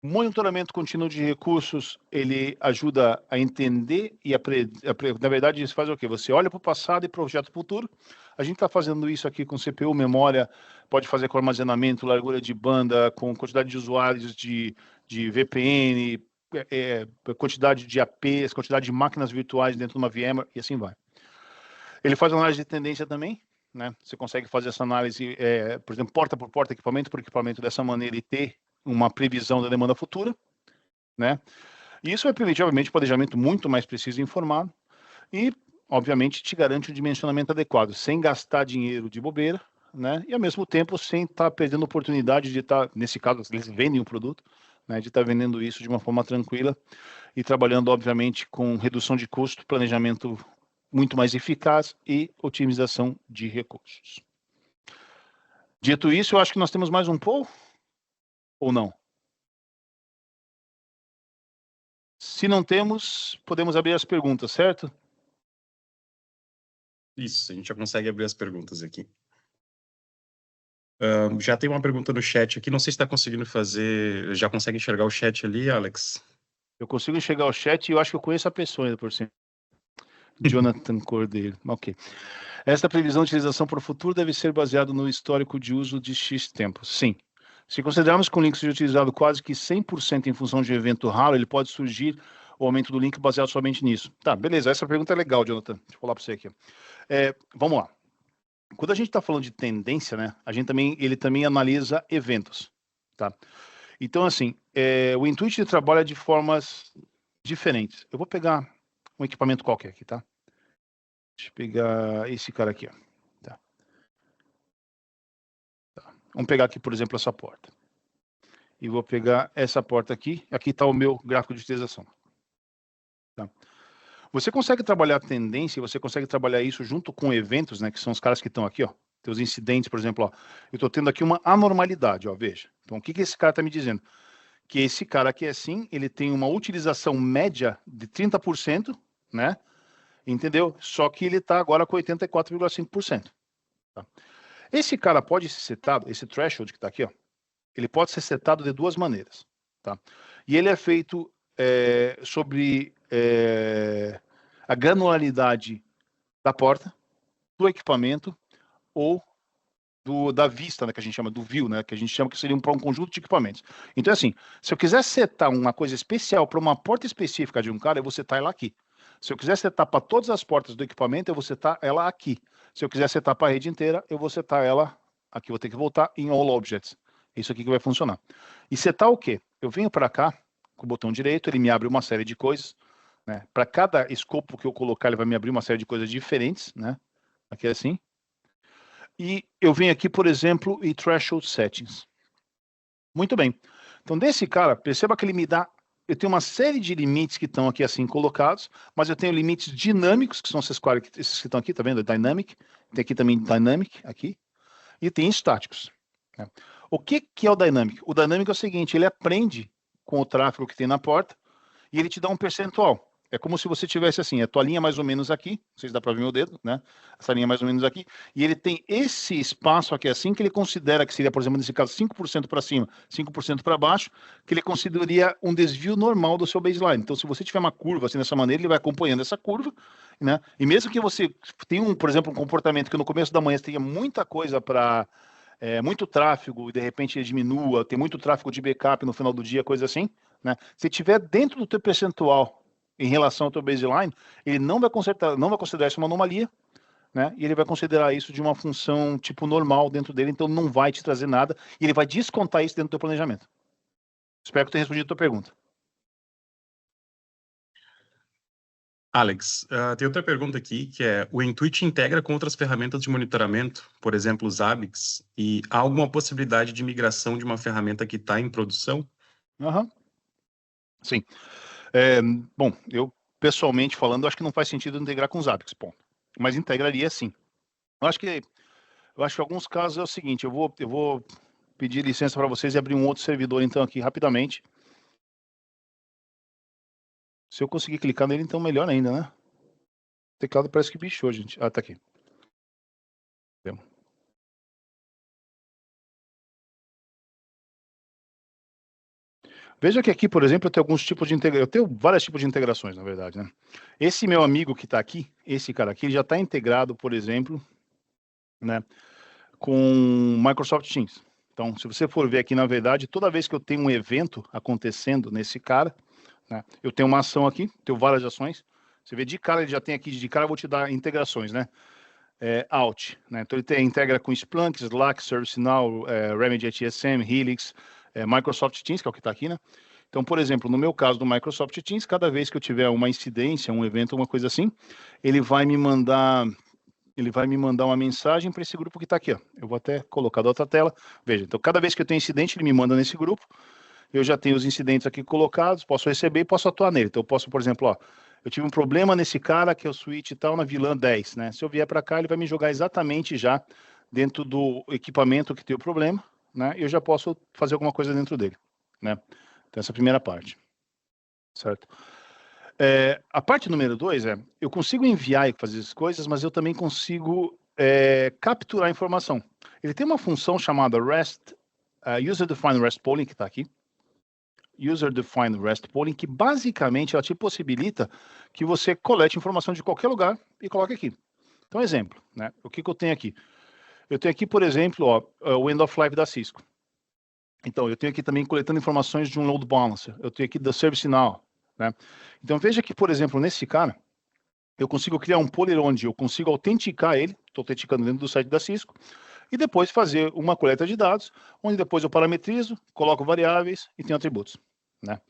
monitoramento contínuo de recursos, ele ajuda a entender e na verdade, isso faz o quê? Você olha para o passado e projeta o futuro. A gente está fazendo isso aqui com CPU, memória, pode fazer com armazenamento, largura de banda, com quantidade de usuários de VPN, quantidade de APs, quantidade de máquinas virtuais dentro de uma VMware, e assim vai. Ele faz análise de tendência também, né? Você consegue fazer essa análise, por exemplo, porta por porta, equipamento por equipamento, dessa maneira, e ter uma previsão da demanda futura, né? E isso vai permitir, obviamente, um planejamento muito mais preciso e informado e, obviamente, te garante um dimensionamento adequado, sem gastar dinheiro de bobeira, né? E, ao mesmo tempo, sem estar perdendo a oportunidade de estar, nesse caso, eles vendem o produto, né? De estar vendendo isso de uma forma tranquila e trabalhando, obviamente, com redução de custo, planejamento muito mais eficaz e otimização de recursos. Dito isso, eu acho que nós temos mais um pouco ou não? Se não temos, podemos abrir as perguntas, certo? Isso, a gente já consegue abrir as perguntas aqui. Já tem uma pergunta no chat aqui, não sei se está conseguindo fazer, já consegue enxergar o chat ali, Alex? Eu consigo enxergar o chat e eu acho que eu conheço a pessoa ainda por cima. Jonathan Cordeiro, ok. Esta previsão de utilização para o futuro deve ser baseada no histórico de uso de X tempo. Sim. Se considerarmos que um link seja utilizado quase que 100% em função de um evento raro, ele pode surgir o aumento do link baseado somente nisso. Tá, beleza. Essa pergunta é legal, Jonathan. Deixa eu falar para você aqui. Vamos lá. Quando a gente está falando de tendência, né, ele também analisa eventos, tá? Então, assim, o Intuit trabalha de formas diferentes. Eu vou pegar um equipamento qualquer aqui, tá? Deixa eu pegar esse cara aqui, ó. Tá. Vamos pegar aqui, por exemplo, essa porta. E vou pegar essa porta aqui. Aqui está o meu gráfico de utilização. Tá. Você consegue trabalhar a tendência, você consegue trabalhar isso junto com eventos, né? Que são os caras que estão aqui, ó. Tem os incidentes, por exemplo, ó. Eu estou tendo aqui uma anormalidade, ó, veja. Então, o que esse cara está me dizendo? Que esse cara aqui, assim, ele tem uma utilização média de 30%, né? Entendeu? Só que ele está agora com 84,5%. Tá? Esse cara pode ser setado, esse threshold que está aqui, ó, ele pode ser setado de duas maneiras. Tá? E ele é feito sobre a granularidade da porta, do equipamento ou da vista, né, que a gente chama do view, né, que a gente chama que seria para um conjunto de equipamentos. Então, assim, se eu quiser setar uma coisa especial para uma porta específica de um cara, eu vou setar ela aqui. Se eu quiser setar para todas as portas do equipamento, eu vou setar ela aqui. Se eu quiser setar para a rede inteira, eu vou setar ela aqui. Vou ter que voltar em All Objects. Isso aqui que vai funcionar. E setar o quê? Eu venho para cá, com o botão direito, ele me abre uma série de coisas. Né? Para cada escopo que eu colocar, ele vai me abrir uma série de coisas diferentes. Né? Aqui é assim. E eu venho aqui, por exemplo, e Threshold Settings. Muito bem. Então, desse cara, perceba que ele me dá... Eu tenho uma série de limites que estão aqui assim colocados, mas eu tenho limites dinâmicos, que são esses que estão aqui, tá vendo? Dynamic. Tem aqui também Dynamic, aqui. E tem estáticos. Né? O que é o Dynamic? O Dynamic é o seguinte, ele aprende com o tráfego que tem na porta e ele te dá um percentual. É como se você tivesse assim, a tua linha mais ou menos aqui, não sei se dá para ver meu dedo, né? Essa linha mais ou menos aqui, e ele tem esse espaço aqui assim, que ele considera que seria, por exemplo, nesse caso, 5% para cima, 5% para baixo, que ele consideraria um desvio normal do seu baseline. Então, se você tiver uma curva assim dessa maneira, ele vai acompanhando essa curva, né? E mesmo que você tenha, por exemplo, um comportamento que no começo da manhã você tenha muita coisa para... muito tráfego e de repente ele diminua, tem muito tráfego de backup no final do dia, coisa assim, né? Se tiver dentro do teu percentual em relação ao teu baseline, ele não vai considerar isso uma anomalia, né? E ele vai considerar isso de uma função tipo normal dentro dele, então não vai te trazer nada e ele vai descontar isso dentro do teu planejamento. Espero que tenha respondido a tua pergunta. Alex, tem outra pergunta aqui, que é, o Intuit integra com outras ferramentas de monitoramento, por exemplo, os Zabbix, e há alguma possibilidade de migração de uma ferramenta que está em produção? Uhum. Sim. Bom, eu pessoalmente falando, acho que não faz sentido integrar com os Zabbix, ponto. Mas integraria sim. Eu acho que alguns casos é o seguinte, eu vou pedir licença para vocês e abrir um outro servidor então aqui rapidamente. Se eu conseguir clicar nele, então melhor ainda, né? O teclado parece que bichou, gente. Ah, tá aqui. Veja que aqui, por exemplo, eu tenho alguns tipos de integrações. Eu tenho vários tipos de integrações, na verdade, né? Esse meu amigo que está aqui, esse cara aqui, ele já está integrado, por exemplo, né, com Microsoft Teams. Então, se você for ver aqui, na verdade, toda vez que eu tenho um evento acontecendo nesse cara, né, eu tenho uma ação aqui, tenho várias ações. Você vê de cara, ele já tem aqui, de cara eu vou te dar integrações, né? Out, né? Então ele integra com Splunk, Slack, ServiceNow, Remedy HSM, Helix, Microsoft Teams, que é o que está aqui, né? Então, por exemplo, no meu caso do Microsoft Teams, cada vez que eu tiver uma incidência, um evento, uma coisa assim, ele vai me mandar uma mensagem para esse grupo que está aqui, ó. Eu vou até colocar da outra tela. Veja, então cada vez que eu tenho incidente, ele me manda nesse grupo. Eu já tenho os incidentes aqui colocados, posso receber e posso atuar nele. Então eu posso, por exemplo, ó, eu tive um problema nesse cara que é o switch e tal na VLAN 10, né? Se eu vier para cá, ele vai me jogar exatamente já dentro do equipamento que tem o problema, né? E eu já posso fazer alguma coisa dentro dele, né? Então essa é a primeira parte, certo? A parte número 2 eu consigo enviar e fazer as coisas, mas eu também consigo capturar a informação. Ele tem uma função chamada REST, User Defined REST Polling, que está aqui. User Defined REST Polling, que basicamente ela te possibilita que você colete informação de qualquer lugar e coloque aqui. Então, exemplo, né? O que eu tenho aqui? Eu tenho aqui, por exemplo, ó, o End of Life da Cisco. Então, eu tenho aqui também coletando informações de um load balancer. Eu tenho aqui da ServiceNow, né? Então, veja que, por exemplo, nesse cara, eu consigo criar um poller onde eu consigo autenticar ele, estou autenticando dentro do site da Cisco, e depois fazer uma coleta de dados, onde depois eu parametrizo, coloco variáveis e tenho atributos, né?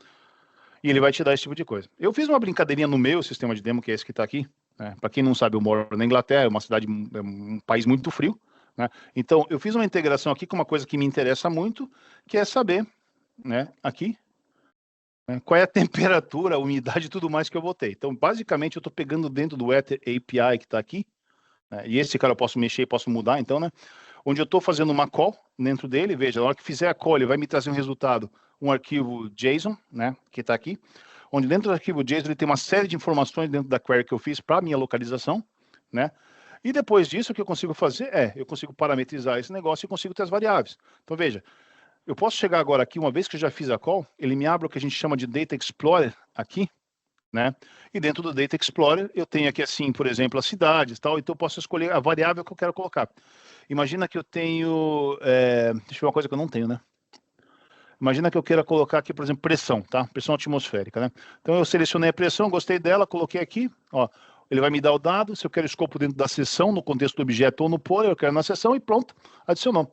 E ele vai te dar esse tipo de coisa. Eu fiz uma brincadeirinha no meu sistema de demo, que é esse que está aqui, né? Para quem não sabe, eu moro na Inglaterra, é uma cidade, um país muito frio, né? Então, eu fiz uma integração aqui com uma coisa que me interessa muito, que é saber, né, aqui, né? Qual é a temperatura, a umidade e tudo mais que eu botei. Então, basicamente, eu estou pegando dentro do Ether API que está aqui, né? E esse cara eu posso mexer, posso mudar, então, né? Onde eu estou fazendo uma call dentro dele, veja, na hora que fizer a call, ele vai me trazer um resultado, um arquivo JSON, né, que está aqui, onde dentro do arquivo JSON ele tem uma série de informações dentro da query que eu fiz para minha localização, né? E depois disso, o que eu consigo fazer eu consigo parametrizar esse negócio e consigo ter as variáveis. Então, veja, eu posso chegar agora aqui, uma vez que eu já fiz a call, ele me abre o que a gente chama de Data Explorer aqui, né? E dentro do Data Explorer, eu tenho aqui, assim, por exemplo, as cidades, tal, então eu posso escolher a variável que eu quero colocar. Imagina que eu tenho, deixa eu ver uma coisa que eu não tenho, né? Imagina que eu queira colocar aqui, por exemplo, pressão, tá? Pressão atmosférica, né? Então eu selecionei a pressão, gostei dela, coloquei aqui, ó. Ele vai me dar o dado, se eu quero escopo dentro da seção, no contexto do objeto ou no poler, eu quero na seção e pronto, adicionou.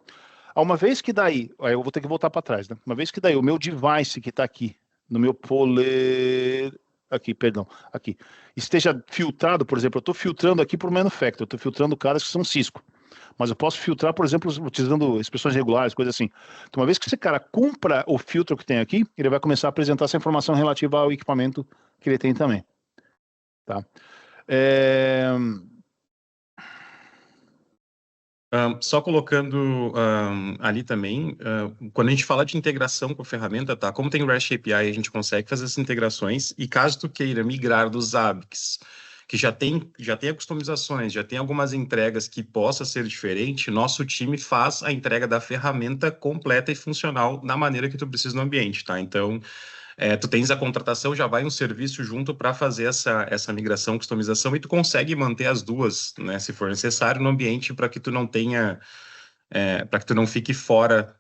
Uma vez que daí, aí eu vou ter que voltar para trás, né? Uma vez que daí o meu device que está aqui, no meu poler, aqui, perdão, aqui, esteja filtrado, por exemplo, eu estou filtrando aqui por manufacturer, eu estou filtrando caras que são Cisco. Mas eu posso filtrar, por exemplo, utilizando expressões regulares, coisas assim. Então, uma vez que esse cara cumpra o filtro que tem aqui, ele vai começar a apresentar essa informação relativa ao equipamento que ele tem também. Tá? Só colocando ali também, quando a gente fala de integração com a ferramenta, tá? Como tem o REST API, a gente consegue fazer essas integrações, e caso tu queira migrar dos Zabbix, que já tem customizações, já tem algumas entregas que possa ser diferente, nosso time faz a entrega da ferramenta completa e funcional na maneira que tu precisa no ambiente, tá? Então, tu tens a contratação, já vai um serviço junto para fazer essa migração, customização, e tu consegue manter as duas, né, se for necessário, no ambiente, para que tu não tenha, para que tu não fique fora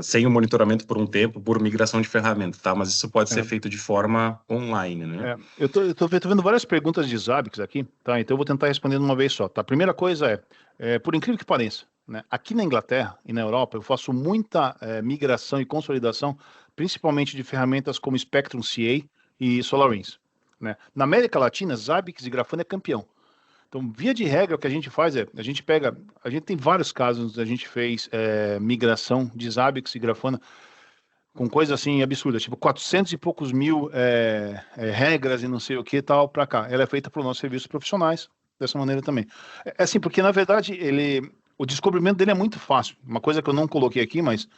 sem o monitoramento por um tempo, por migração de ferramenta, tá? Mas isso pode ser feito de forma online, né? Eu tô vendo várias perguntas de Zabbix aqui, tá? Então eu vou tentar responder de uma vez só, tá? A primeira coisa por incrível que pareça, né? Aqui na Inglaterra e na Europa eu faço muita migração e consolidação, principalmente de ferramentas como Spectrum CA e SolarWinds, né? Na América Latina, Zabbix e Grafana é campeão. Então, via de regra, o que a gente faz a gente tem vários casos, a gente fez migração de Zabbix e Grafana com coisas assim absurdas, tipo 400 e poucos mil regras e não sei o que tal para cá. Ela é feita para os nossos serviços profissionais, dessa maneira também. É assim, porque na verdade o descobrimento dele é muito fácil. Uma coisa que eu não coloquei aqui, mas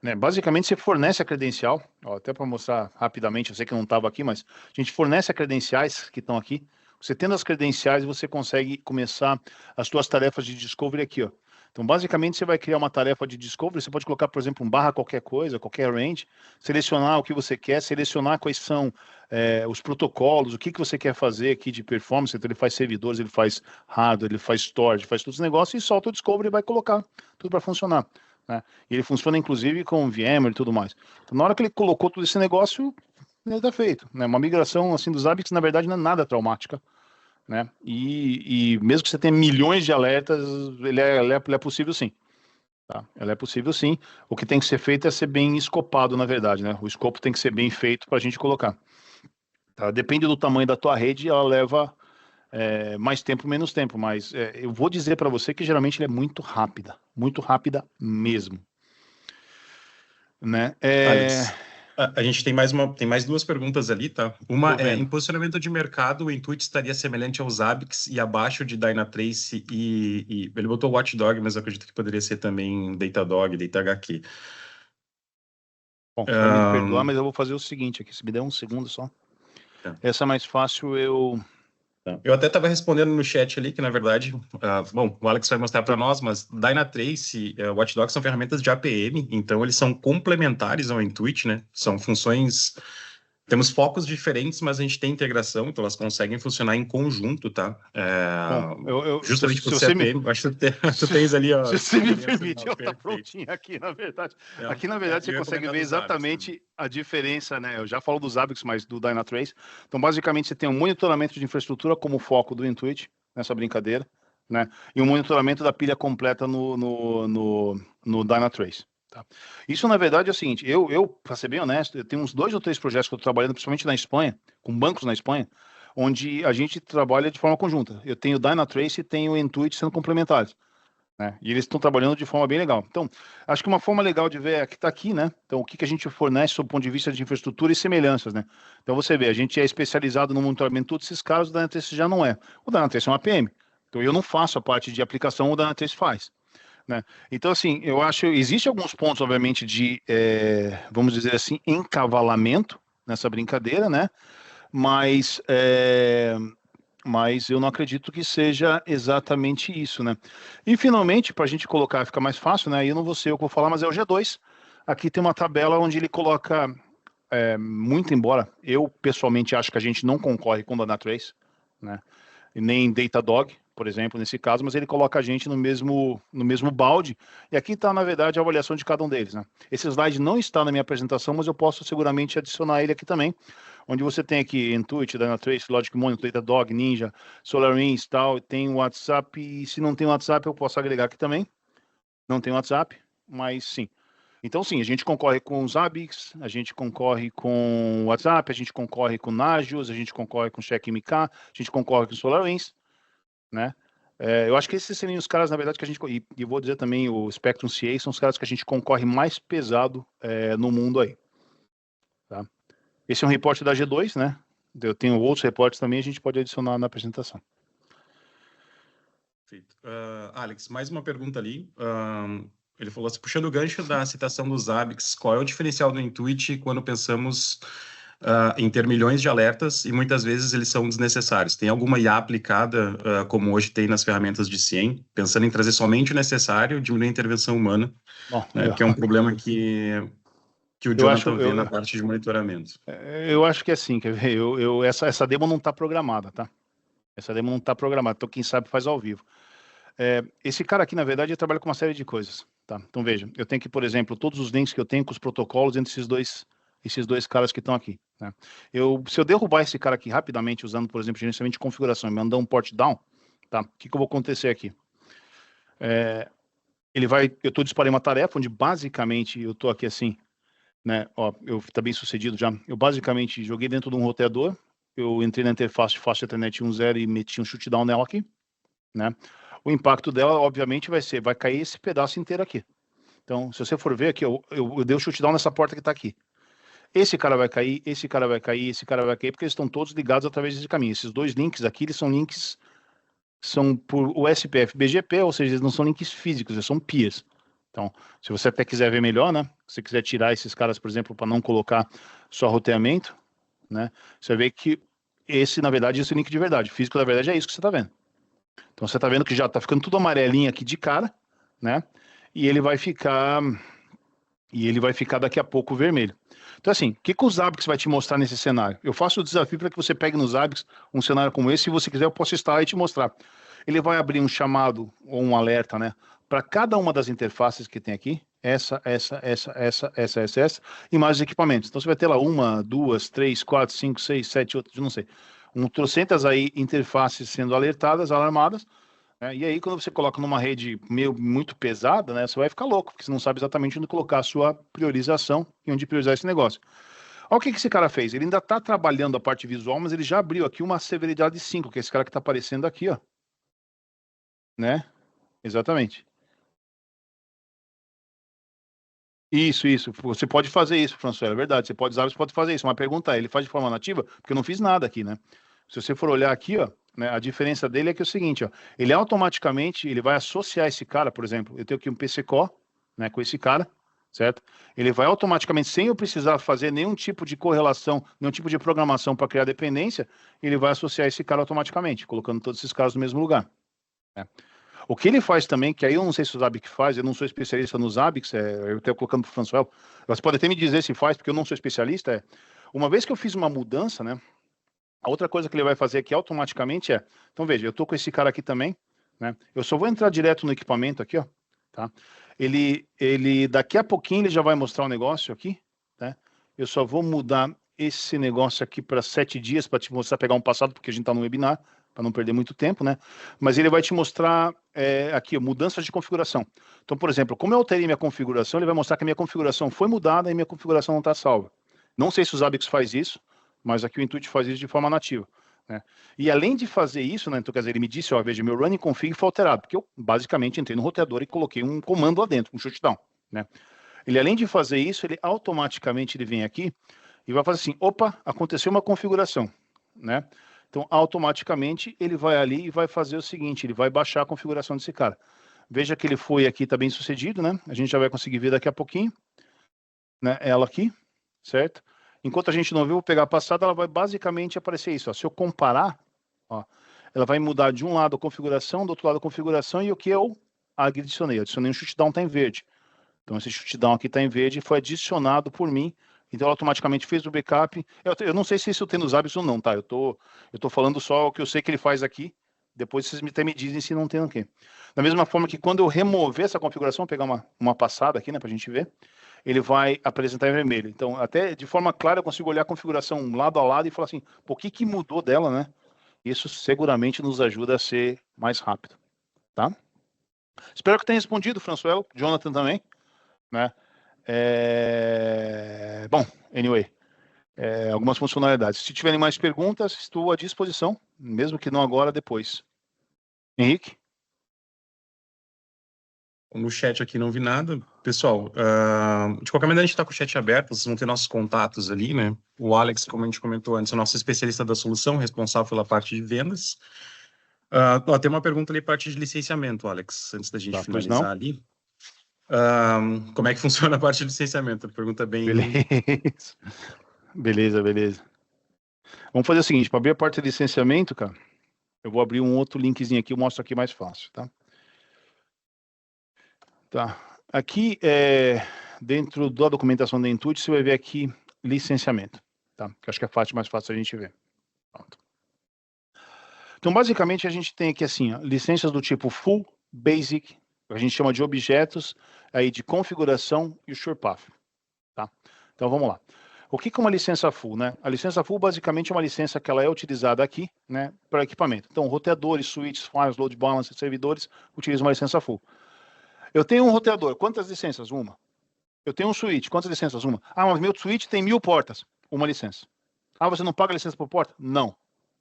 né, basicamente você fornece a credencial, ó, até para mostrar rapidamente, eu sei que não estava aqui, mas a gente fornece as credenciais que estão aqui. Você tendo as credenciais, você consegue começar as suas tarefas de discovery aqui, ó. Então, basicamente, você vai criar uma tarefa de discovery, você pode colocar, por exemplo, um barra qualquer coisa, qualquer range, selecionar o que você quer, selecionar quais são os protocolos, o que você quer fazer aqui de performance. Então, ele faz servidores, ele faz hardware, ele faz storage, faz todos os negócios e solta o discovery e vai colocar tudo para funcionar, né? E ele funciona, inclusive, com VMware e tudo mais. Então, na hora que ele colocou todo esse negócio, ele está feito, né? Uma migração assim dos Zabbix, na verdade, não é nada traumática, né? E mesmo que você tenha milhões de alertas, ele é possível sim, tá? Ela é possível sim. O que tem que ser feito é ser bem escopado, na verdade, né? O escopo tem que ser bem feito para a gente colocar. Tá? Depende do tamanho da tua rede, ela leva mais tempo, menos tempo, mas eu vou dizer para você que geralmente ela é muito rápida mesmo, né? Alex, a gente tem mais duas perguntas ali, tá? Uma Tô é, vendo. em posicionamento de mercado, o Intuit estaria semelhante ao Zabbix e abaixo de Dynatrace e ele botou Watchdog, mas eu acredito que poderia ser também Datadog, DataHQ. Bom, você vai me perdoar, mas eu vou fazer o seguinte aqui, se me der um segundo só. Tá. Essa é mais fácil Eu até estava respondendo no chat ali que, na verdade, bom, o Alex vai mostrar para nós, mas Dynatrace e Watchdog são ferramentas de APM, então eles são complementares ao Intuit, né? São funções. Temos focos diferentes, mas a gente tem integração, então elas conseguem funcionar em conjunto, tá? Bom, Justamente por se ser você APM, eu acho que tu tens ali, ó. se você me permite, ela está prontinha aqui, na verdade. Aqui, na verdade, você eu ia consegue comentar ver dos Zabbix exatamente a diferença, né? Eu já falo dos Zabbix, mas do Dynatrace. Então, basicamente, você tem um monitoramento de infraestrutura como foco do Intuit, nessa brincadeira, né? E um monitoramento da pilha completa no Dynatrace. Tá? Isso, na verdade, é o seguinte, para ser bem honesto, eu tenho uns 2 ou 3 projetos que eu estou trabalhando, principalmente na Espanha, com bancos na Espanha, onde a gente trabalha de forma conjunta. Eu tenho o Dynatrace e tenho o Intuit sendo complementares. né? E eles estão trabalhando de forma bem legal. Então, acho que uma forma legal de ver é que está aqui, né? Então, o que a gente fornece sob o ponto de vista de infraestrutura e semelhanças, né? Então, você vê, a gente é especializado no monitoramento de todos esses casos, o Dynatrace já não é. O Dynatrace é uma APM. Então, eu não faço a parte de aplicação, o Dynatrace faz, né? Então, assim, eu acho, existe alguns pontos, obviamente, de, vamos dizer assim, encavalamento nessa brincadeira, né? Mas, mas eu não acredito que seja exatamente isso, né? E finalmente, para a gente colocar, fica mais fácil, né? Aí eu não vou ser eu que vou falar, mas é o G2. Aqui tem uma tabela onde ele coloca, muito embora eu pessoalmente acho que a gente não concorre com o Dynatrace, né? E nem Datadog, por exemplo, nesse caso, mas ele coloca a gente no mesmo balde. E aqui está, na verdade, a avaliação de cada um deles, né? Esse slide não está na minha apresentação, mas eu posso seguramente adicionar ele aqui também, onde você tem aqui Intuit, Dynatrace, Logic Monitor, Datadog, Ninja, SolarWinds, tal, tem o WhatsApp, e se não tem WhatsApp eu posso agregar aqui também. Não tem WhatsApp, mas sim. Então, sim, a gente concorre com os Zabbix, a gente concorre com o WhatsApp, a gente concorre com o Nagios, a gente concorre com o CheckMK, a gente concorre com o SolarWinds, né? Eu acho que esses seriam os caras, na verdade, que a gente... E vou dizer também, o Spectrum CA são os caras que a gente concorre mais pesado no mundo aí, tá? Esse é um reporte da G2, né? Eu tenho outros reportes também, a gente pode adicionar na apresentação. Perfeito. Alex, mais uma pergunta ali. Ele falou assim, puxando o gancho da citação dos Zabbix, qual é o diferencial do Intuit quando pensamos em ter milhões de alertas e muitas vezes eles são desnecessários? Tem alguma IA aplicada, como hoje tem nas ferramentas de CIEM, pensando em trazer somente o necessário, diminuir a intervenção humana, Bom, né, que é um problema que o Jonathan vê na parte de monitoramento? Eu acho que é assim, quer ver? Essa demo não está programada, tá? Essa demo não está programada, então quem sabe faz ao vivo. Esse cara aqui, na verdade, ele trabalha com uma série de coisas, tá? Então veja, eu tenho aqui, por exemplo, todos os links que eu tenho com os protocolos entre esses dois caras que estão aqui, né? Se eu derrubar esse cara aqui rapidamente, usando, por exemplo, gerenciamento de configuração e mandar um port down, tá? O que eu vou acontecer aqui? Eu estou disparando uma tarefa onde basicamente eu estou aqui assim, né? Ó, eu tá bem sucedido já. Eu basicamente joguei dentro de um roteador, eu entrei na interface de Fast Ethernet 1.0 e meti um shutdown nela aqui, né? O impacto dela, obviamente, vai cair esse pedaço inteiro aqui. Então, se você for ver aqui, eu dei o shutdown nessa porta que está aqui. Esse cara vai cair, esse cara vai cair, esse cara vai cair, porque eles estão todos ligados através desse caminho. Esses dois links aqui, eles são links, são por USPF BGP, ou seja, eles não são links físicos, eles são peers. Então, se você até quiser ver melhor, né? Se você quiser tirar esses caras, por exemplo, para não colocar só roteamento, né? Você vai ver que esse, na verdade, esse é o link de verdade. O físico, na verdade, é isso que você está vendo. Então, você está vendo que já está ficando tudo amarelinho aqui de cara, né? E ele vai ficar daqui a pouco vermelho. Então, assim, o que o Zabbix vai te mostrar nesse cenário? Eu faço o desafio para que você pegue no Zabbix um cenário como esse. Se você quiser, eu posso instalar e te mostrar. Ele vai abrir um chamado ou um alerta, né? Para cada uma das interfaces que tem aqui. Essa, e mais os equipamentos. Então, você vai ter lá 1, 2, 3, 4, 5, 6, 7, 8, não sei. Trocentas aí interfaces sendo alertadas, alarmadas. E aí, quando você coloca numa rede muito pesada, né, você vai ficar louco, porque você não sabe exatamente onde colocar a sua priorização e onde priorizar esse negócio. Olha o que esse cara fez. Ele ainda está trabalhando a parte visual, mas ele já abriu aqui uma severidade 5, que é esse cara que está aparecendo aqui, ó. Né? Exatamente. Isso. Você pode fazer isso, François, é verdade. Você pode fazer isso. Uma pergunta é, ele faz de forma nativa? Porque eu não fiz nada aqui, né? Se você for olhar aqui, ó, né, a diferença dele é que é o seguinte, ó, ele automaticamente, ele vai associar esse cara, por exemplo, eu tenho aqui um PCCO, né, com esse cara, certo? Ele vai automaticamente, sem eu precisar fazer nenhum tipo de correlação, nenhum tipo de programação para criar dependência, ele vai associar esse cara automaticamente, colocando todos esses caras no mesmo lugar, né? O que ele faz também, que aí eu não sei se o Zabbix faz, eu não sou especialista no Zabbix, eu estou colocando para o François, você pode até me dizer se faz, porque eu não sou especialista, uma vez que eu fiz uma mudança, né, a outra coisa que ele vai fazer aqui automaticamente então veja, eu estou com esse cara aqui também, né? Eu só vou entrar direto no equipamento aqui, ó, tá? Ele daqui a pouquinho ele já vai mostrar o negócio aqui, tá? Eu só vou mudar esse negócio aqui para 7 dias para te mostrar, pegar um passado, porque a gente está no webinar, para não perder muito tempo, né? Mas ele vai te mostrar aqui, mudanças de configuração. Então, por exemplo, como eu alterei minha configuração, ele vai mostrar que a minha configuração foi mudada e minha configuração não está salva. Não sei se o Zabbix faz isso, mas aqui o Intuit faz isso de forma nativa. né? E além de fazer isso, né, então, quer dizer, ele me disse, ó, veja, meu running config foi alterado, porque eu basicamente entrei no roteador e coloquei um comando lá dentro, um shutdown, né? Ele, além de fazer isso, ele automaticamente ele vem aqui e vai fazer assim, opa, aconteceu uma configuração, né? Então, automaticamente, ele vai ali e vai fazer o seguinte, ele vai baixar a configuração desse cara. Veja que ele foi aqui, tá bem sucedido, né? A gente já vai conseguir ver daqui a pouquinho, né? Ela aqui, certo? Enquanto a gente não viu, vou pegar a passada, ela vai basicamente aparecer isso, ó. Se eu comparar, ó, ela vai mudar de um lado a configuração, do outro lado a configuração, e o que eu adicionei um shutdown, tá em verde. Então, esse shutdown aqui está em verde e foi adicionado por mim. Então, ela automaticamente fez o backup. Eu não sei se isso tem nos hábitos ou não, tá? Eu tô falando só o que eu sei que ele faz aqui. Depois vocês até me dizem se não tem o quê. Da mesma forma que quando eu remover essa configuração, vou pegar uma passada aqui, né, para a gente ver, ele vai apresentar em vermelho. Então, até de forma clara, eu consigo olhar a configuração lado a lado e falar assim, pô, o que mudou dela, né? Isso seguramente nos ajuda a ser mais rápido, tá? Espero que tenha respondido, Françoel, Jonathan também, né? Bom, anyway, algumas funcionalidades. Se tiverem mais perguntas, estou à disposição, mesmo que não agora, depois. Henrique? No chat aqui não vi nada. Pessoal, de qualquer maneira a gente está com o chat aberto, vocês vão ter nossos contatos ali, né? O Alex, como a gente comentou antes, é o nosso especialista da solução, responsável pela parte de vendas. Tem uma pergunta ali, parte de licenciamento, Alex, antes da gente finalizar ali. Como é que funciona a parte de licenciamento? Pergunta bem... Beleza. Vamos fazer o seguinte, para abrir a parte de licenciamento, cara, eu vou abrir um outro linkzinho aqui, eu mostro aqui mais fácil, tá? Tá. Aqui, dentro da documentação da Intuit, você vai ver aqui licenciamento, tá? Que eu acho que é mais fácil a gente ver. Pronto. Então, basicamente, a gente tem aqui assim, ó, licenças do tipo Full, Basic, a gente chama de objetos, aí de configuração e o SurePath, tá? Então, vamos lá. O que é uma licença Full, né? A licença Full, basicamente, é uma licença que ela é utilizada aqui, né, para equipamento. Então, roteadores, switches, files, load balancer, servidores, utilizam uma licença Full. Eu tenho um roteador, quantas licenças? Uma. Eu tenho um switch, quantas licenças? Uma. Ah, mas meu switch tem 1000 portas, uma licença. Ah, você não paga licença por porta? Não,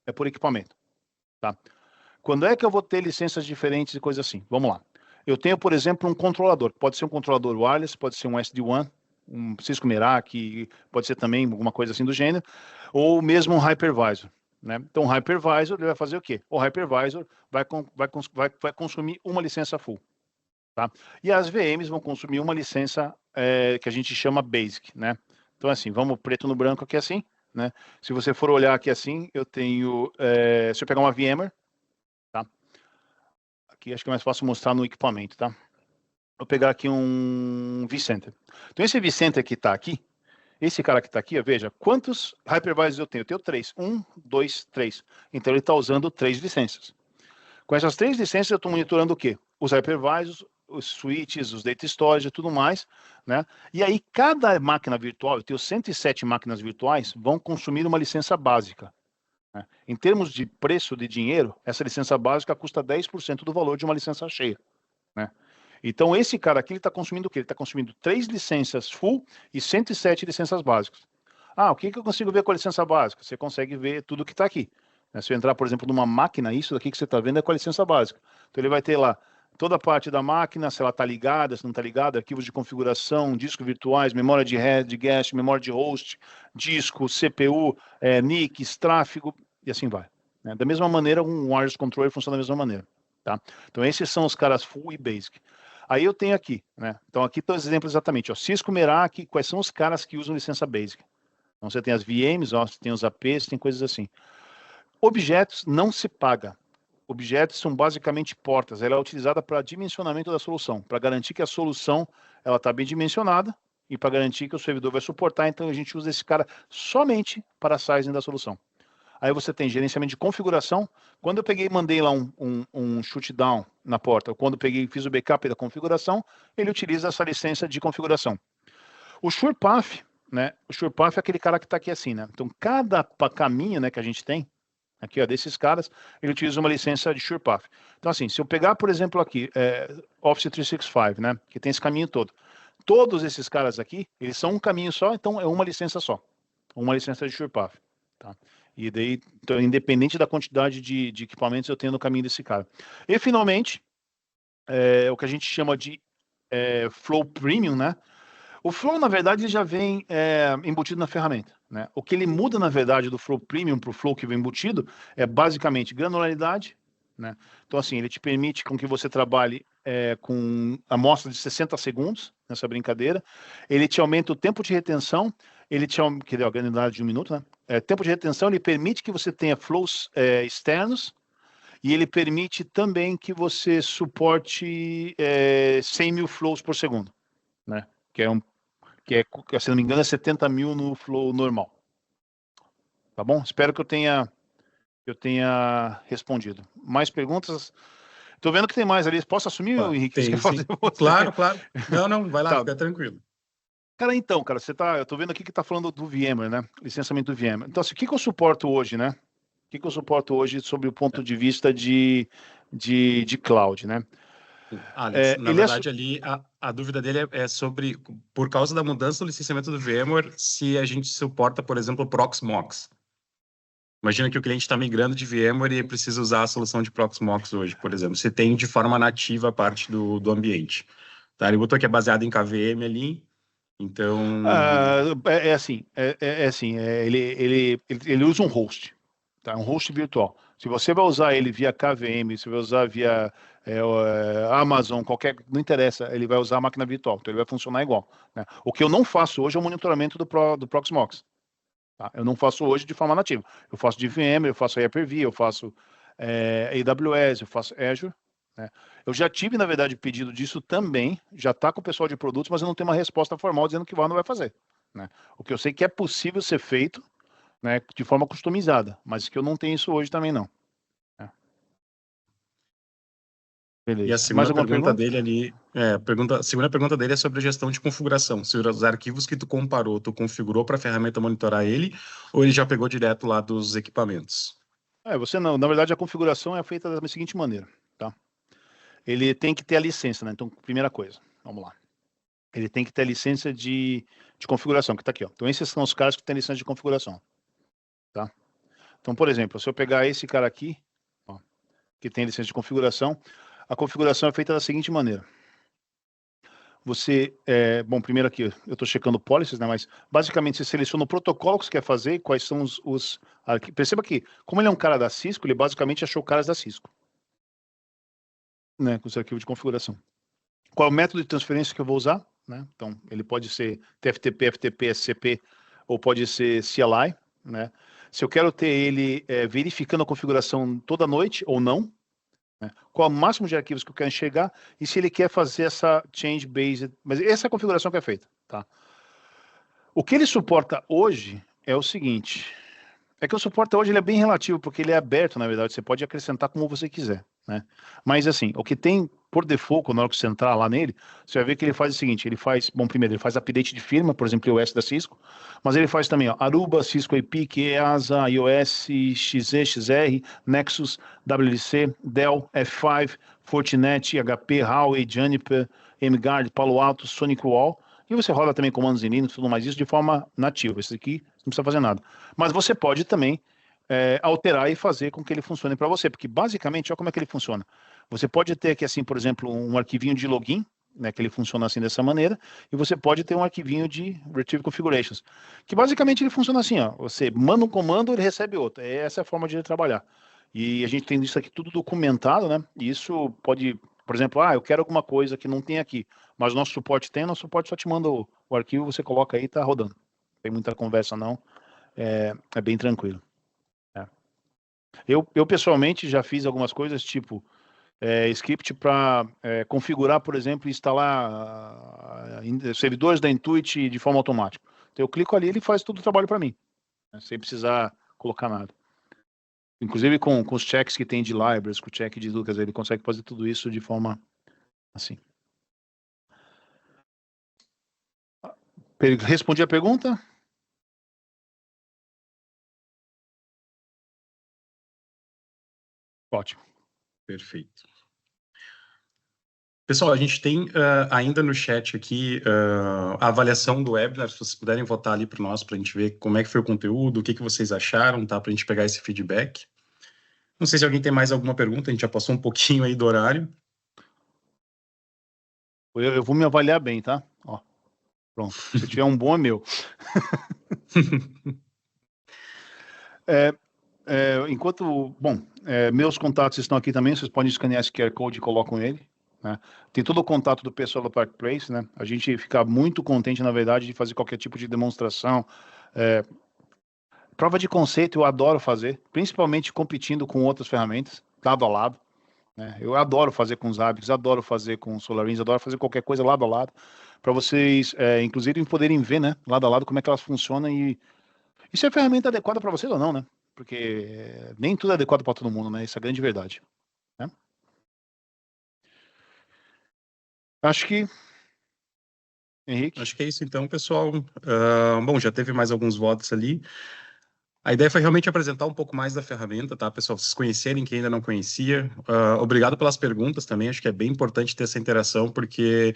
é por equipamento, tá? Quando é que eu vou ter licenças diferentes e coisas assim? Vamos lá. Eu tenho, por exemplo, um controlador. Pode ser um controlador wireless, pode ser um SD-WAN, um Cisco Meraki, pode ser também alguma coisa assim do gênero, ou mesmo um hypervisor, né? Então, o hypervisor, ele vai fazer o quê? O hypervisor vai consumir uma licença full, tá? E as VMs vão consumir uma licença que a gente chama basic, né? Então, assim, vamos preto no branco aqui assim, né? Se você for olhar aqui assim, eu tenho, se eu pegar uma VMware, tá? Aqui acho que é mais fácil mostrar no equipamento, tá? Vou pegar aqui um vCenter. Então, esse vCenter que está aqui, esse cara que está aqui, ó, veja, quantos hypervisors eu tenho? Eu tenho 3. 1, 2, 3. Então, ele está usando 3 licenças. Com essas 3 licenças, eu estou monitorando o quê? Os hypervisors, os switches, os data storage e tudo mais, né? E aí, cada máquina virtual, eu tenho 107 máquinas virtuais, vão consumir uma licença básica, né? Em termos de preço de dinheiro, essa licença básica custa 10% do valor de uma licença cheia, né? Então, esse cara aqui, ele está consumindo o quê? Ele está consumindo 3 licenças full e 107 licenças básicas. Ah, o que eu consigo ver com a licença básica? Você consegue ver tudo que está aqui. Se eu entrar, por exemplo, numa máquina, isso daqui que você está vendo é com a licença básica. Então, ele vai ter lá toda a parte da máquina, se ela está ligada, se não está ligada, arquivos de configuração, discos virtuais, memória de head, de cache, memória de host, disco, CPU, NICs, tráfego, e assim vai, né? Da mesma maneira, um wireless controller funciona da mesma maneira, tá? Então, esses são os caras full e basic. Aí eu tenho aqui, né? Então, aqui estão os exemplos exatamente, ó, Cisco, Meraki, quais são os caras que usam licença basic. Então, você tem as VMs, ó, você tem os APs, tem coisas assim. Objetos não se paga. Objetos são basicamente portas. Ela é utilizada para dimensionamento da solução, para garantir que a solução ela está bem dimensionada e para garantir que o servidor vai suportar. Então, a gente usa esse cara somente para a sizing da solução. Aí você tem gerenciamento de configuração. Quando eu peguei e mandei lá um shutdown na porta, ou quando eu peguei e fiz o backup da configuração, ele utiliza essa licença de configuração. O SurePath, né? O SurePath é aquele cara que está aqui assim, né? Então, cada caminho, né, que a gente tem, aqui, ó, desses caras, ele utiliza uma licença de SurePath. Então, assim, se eu pegar, por exemplo, aqui, Office 365, né, que tem esse caminho todo, todos esses caras aqui, eles são um caminho só, então é uma licença só. Uma licença de SurePath, tá? E daí, então, independente da quantidade de equipamentos eu tenho no caminho desse cara. E, finalmente, o que a gente chama de Flow Premium, né? O Flow, na verdade, ele já vem embutido na ferramenta, né? O que ele muda, na verdade, do Flow Premium para o Flow que vem embutido é basicamente granularidade, né? Então, assim, ele te permite com que você trabalhe com amostra de 60 segundos nessa brincadeira. Ele te aumenta o tempo de retenção, ele te aumenta, que é a granularidade de 1 minuto, né? Tempo de retenção, ele permite que você tenha flows externos, e ele permite também que você suporte 100 mil flows por segundo, né? Se não me engano, é 70 mil no flow normal. Tá bom? Espero que eu tenha respondido. Mais perguntas? Tô vendo que tem mais ali. Posso assumir, Henrique? Você quer Tem, sim. fazer você? Claro, claro. Não, vai lá, Tá. fica tranquilo. Cara, então, cara, eu tô vendo aqui que tá falando do VMware, né? Licenciamento do VMware. Então, assim, o que eu suporto hoje, né? O que eu suporto hoje sobre o ponto de vista de cloud, né? Alex, na Ele é. verdade, ali a dúvida dele é sobre, por causa da mudança do licenciamento do VMware, se a gente suporta, por exemplo, o Proxmox. Imagina que o cliente está migrando de VMware e precisa usar a solução de Proxmox hoje, por exemplo. Você tem de forma nativa a parte do ambiente. Tá? Ele botou que é baseado em KVM ali, então... Ele usa um host, tá? Um host virtual. Se você vai usar ele via KVM, se vai usar via Amazon, não interessa, ele vai usar a máquina virtual, então ele vai funcionar igual, né? O que eu não faço hoje é o monitoramento do Proxmox. Tá? Eu não faço hoje de forma nativa. Eu faço de VM, eu faço Hyper-V, eu faço AWS, eu faço Azure, né? Eu já tive, na verdade, pedido disso também, já está com o pessoal de produtos, mas eu não tenho uma resposta formal dizendo que vai ou não vai fazer, né? O que eu sei que é possível ser feito, né, de forma customizada, mas que eu não tenho isso hoje também não. Né? E a Beleza. Mais segunda alguma pergunta pergunta? dele ali, a segunda pergunta dele é sobre a gestão de configuração. Se os arquivos que tu comparou, tu configurou para a ferramenta monitorar ele, ou ele já pegou direto lá dos equipamentos? Você não. Na verdade, a configuração é feita da seguinte maneira, tá? Ele tem que ter a licença, né? Então, primeira coisa, vamos lá. Ele tem que ter a licença de configuração, que está aqui, ó. Então, esses são os caras que têm licença de configuração, tá? Então, por exemplo, se eu pegar esse cara aqui, ó, que tem licença de configuração, a configuração é feita da seguinte maneira. Bom, primeiro aqui, eu estou checando policies, né? Mas basicamente você seleciona o protocolo que você quer fazer e quais são os perceba que, como ele é um cara da Cisco, ele basicamente achou caras da Cisco, né? Com os arquivos de configuração. Qual é o método de transferência que eu vou usar, né? Então, ele pode ser TFTP, FTP, SCP, ou pode ser CLI, né? Se eu quero ter ele verificando a configuração toda noite ou não, né? Qual é o máximo de arquivos que eu quero enxergar e se ele quer fazer essa change based, mas essa é a configuração que é feita, tá? O que ele suporta hoje é o seguinte, é que o suporte hoje ele é bem relativo, porque ele é aberto, na verdade, você pode acrescentar como você quiser, né? Mas assim, o que tem por default, na hora que você entrar lá nele, você vai ver que ele faz o seguinte, bom, primeiro, ele faz update de firma, por exemplo, iOS da Cisco, mas ele faz também, ó, Aruba, Cisco AP, EASA, iOS, XE, XR, Nexus, WLC, Dell, F5, Fortinet, HP, Huawei, Juniper, mGuard, Palo Alto, Sonic Wall, e você roda também comandos em Linux e tudo mais, isso de forma nativa. Esse aqui não precisa fazer nada. Mas você pode também alterar e fazer com que ele funcione para você, porque basicamente, olha como é que ele funciona. Você pode ter aqui, assim, por exemplo, um arquivinho de login, né, que ele funciona assim dessa maneira, e você pode ter um arquivinho de Retrieve Configurations, que basicamente ele funciona assim, ó, você manda um comando, ele recebe outro. Essa é a forma de ele trabalhar. E a gente tem isso aqui tudo documentado, né? E isso pode, por exemplo, eu quero alguma coisa que não tem aqui, mas o nosso suporte só te manda o arquivo, você coloca aí e tá rodando. Não tem muita conversa não, é bem tranquilo. Eu pessoalmente já fiz algumas coisas, tipo script para configurar, por exemplo, instalar servidores da Intuit de forma automática. Então eu clico ali, ele faz todo o trabalho para mim, né, sem precisar colocar nada. Inclusive com os checks que tem de libraries, com o check de Lucas, ele consegue fazer tudo isso de forma assim. Respondi a pergunta? Ótimo. Perfeito. Pessoal, a gente tem ainda no chat aqui a avaliação do webinar, se vocês puderem votar ali para nós, para a gente ver como é que foi o conteúdo, o que vocês acharam, tá? Para a gente pegar esse feedback. Não sei se alguém tem mais alguma pergunta, a gente já passou um pouquinho aí do horário. Eu vou me avaliar bem, tá? Ó, pronto. Se tiver um bom, é meu. Meus contatos estão aqui também, vocês podem escanear esse QR Code e colocam ele. Né? Tem todo o contato do pessoal do Park Place, né? A gente fica muito contente, na verdade, de fazer qualquer tipo de demonstração. Prova de conceito eu adoro fazer, principalmente competindo com outras ferramentas, lado a lado. Né? Eu adoro fazer com os Zabbix, adoro fazer com os SolarWinds, adoro fazer qualquer coisa lado a lado, para vocês, inclusive, poderem ver, né, lado a lado, como é que elas funcionam e se é a ferramenta adequada para vocês ou não, né? Porque nem tudo é adequado para todo mundo, né? Isso é a grande verdade. Né? Acho que, Henrique. Acho que é isso então, pessoal. Bom, já teve mais alguns votos ali. A ideia foi realmente apresentar um pouco mais da ferramenta, tá, pessoal? Vocês conhecerem quem ainda não conhecia. Obrigado pelas perguntas também. Acho que é bem importante ter essa interação, porque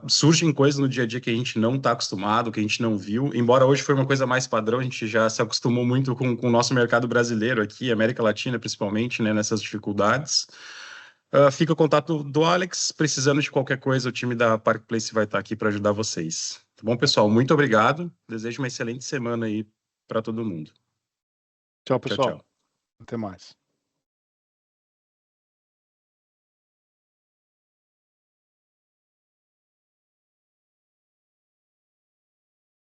surgem coisas no dia a dia que a gente não está acostumado, que a gente não viu. Embora hoje foi uma coisa mais padrão, a gente já se acostumou muito com o nosso mercado brasileiro aqui, América Latina principalmente, né, nessas dificuldades. Fica o contato do Alex. Precisando de qualquer coisa, o time da Park Place vai estar aqui para ajudar vocês. Tá bom, pessoal? Muito obrigado. Desejo uma excelente semana aí para todo mundo. Tchau, pessoal. Tchau, tchau. Até mais.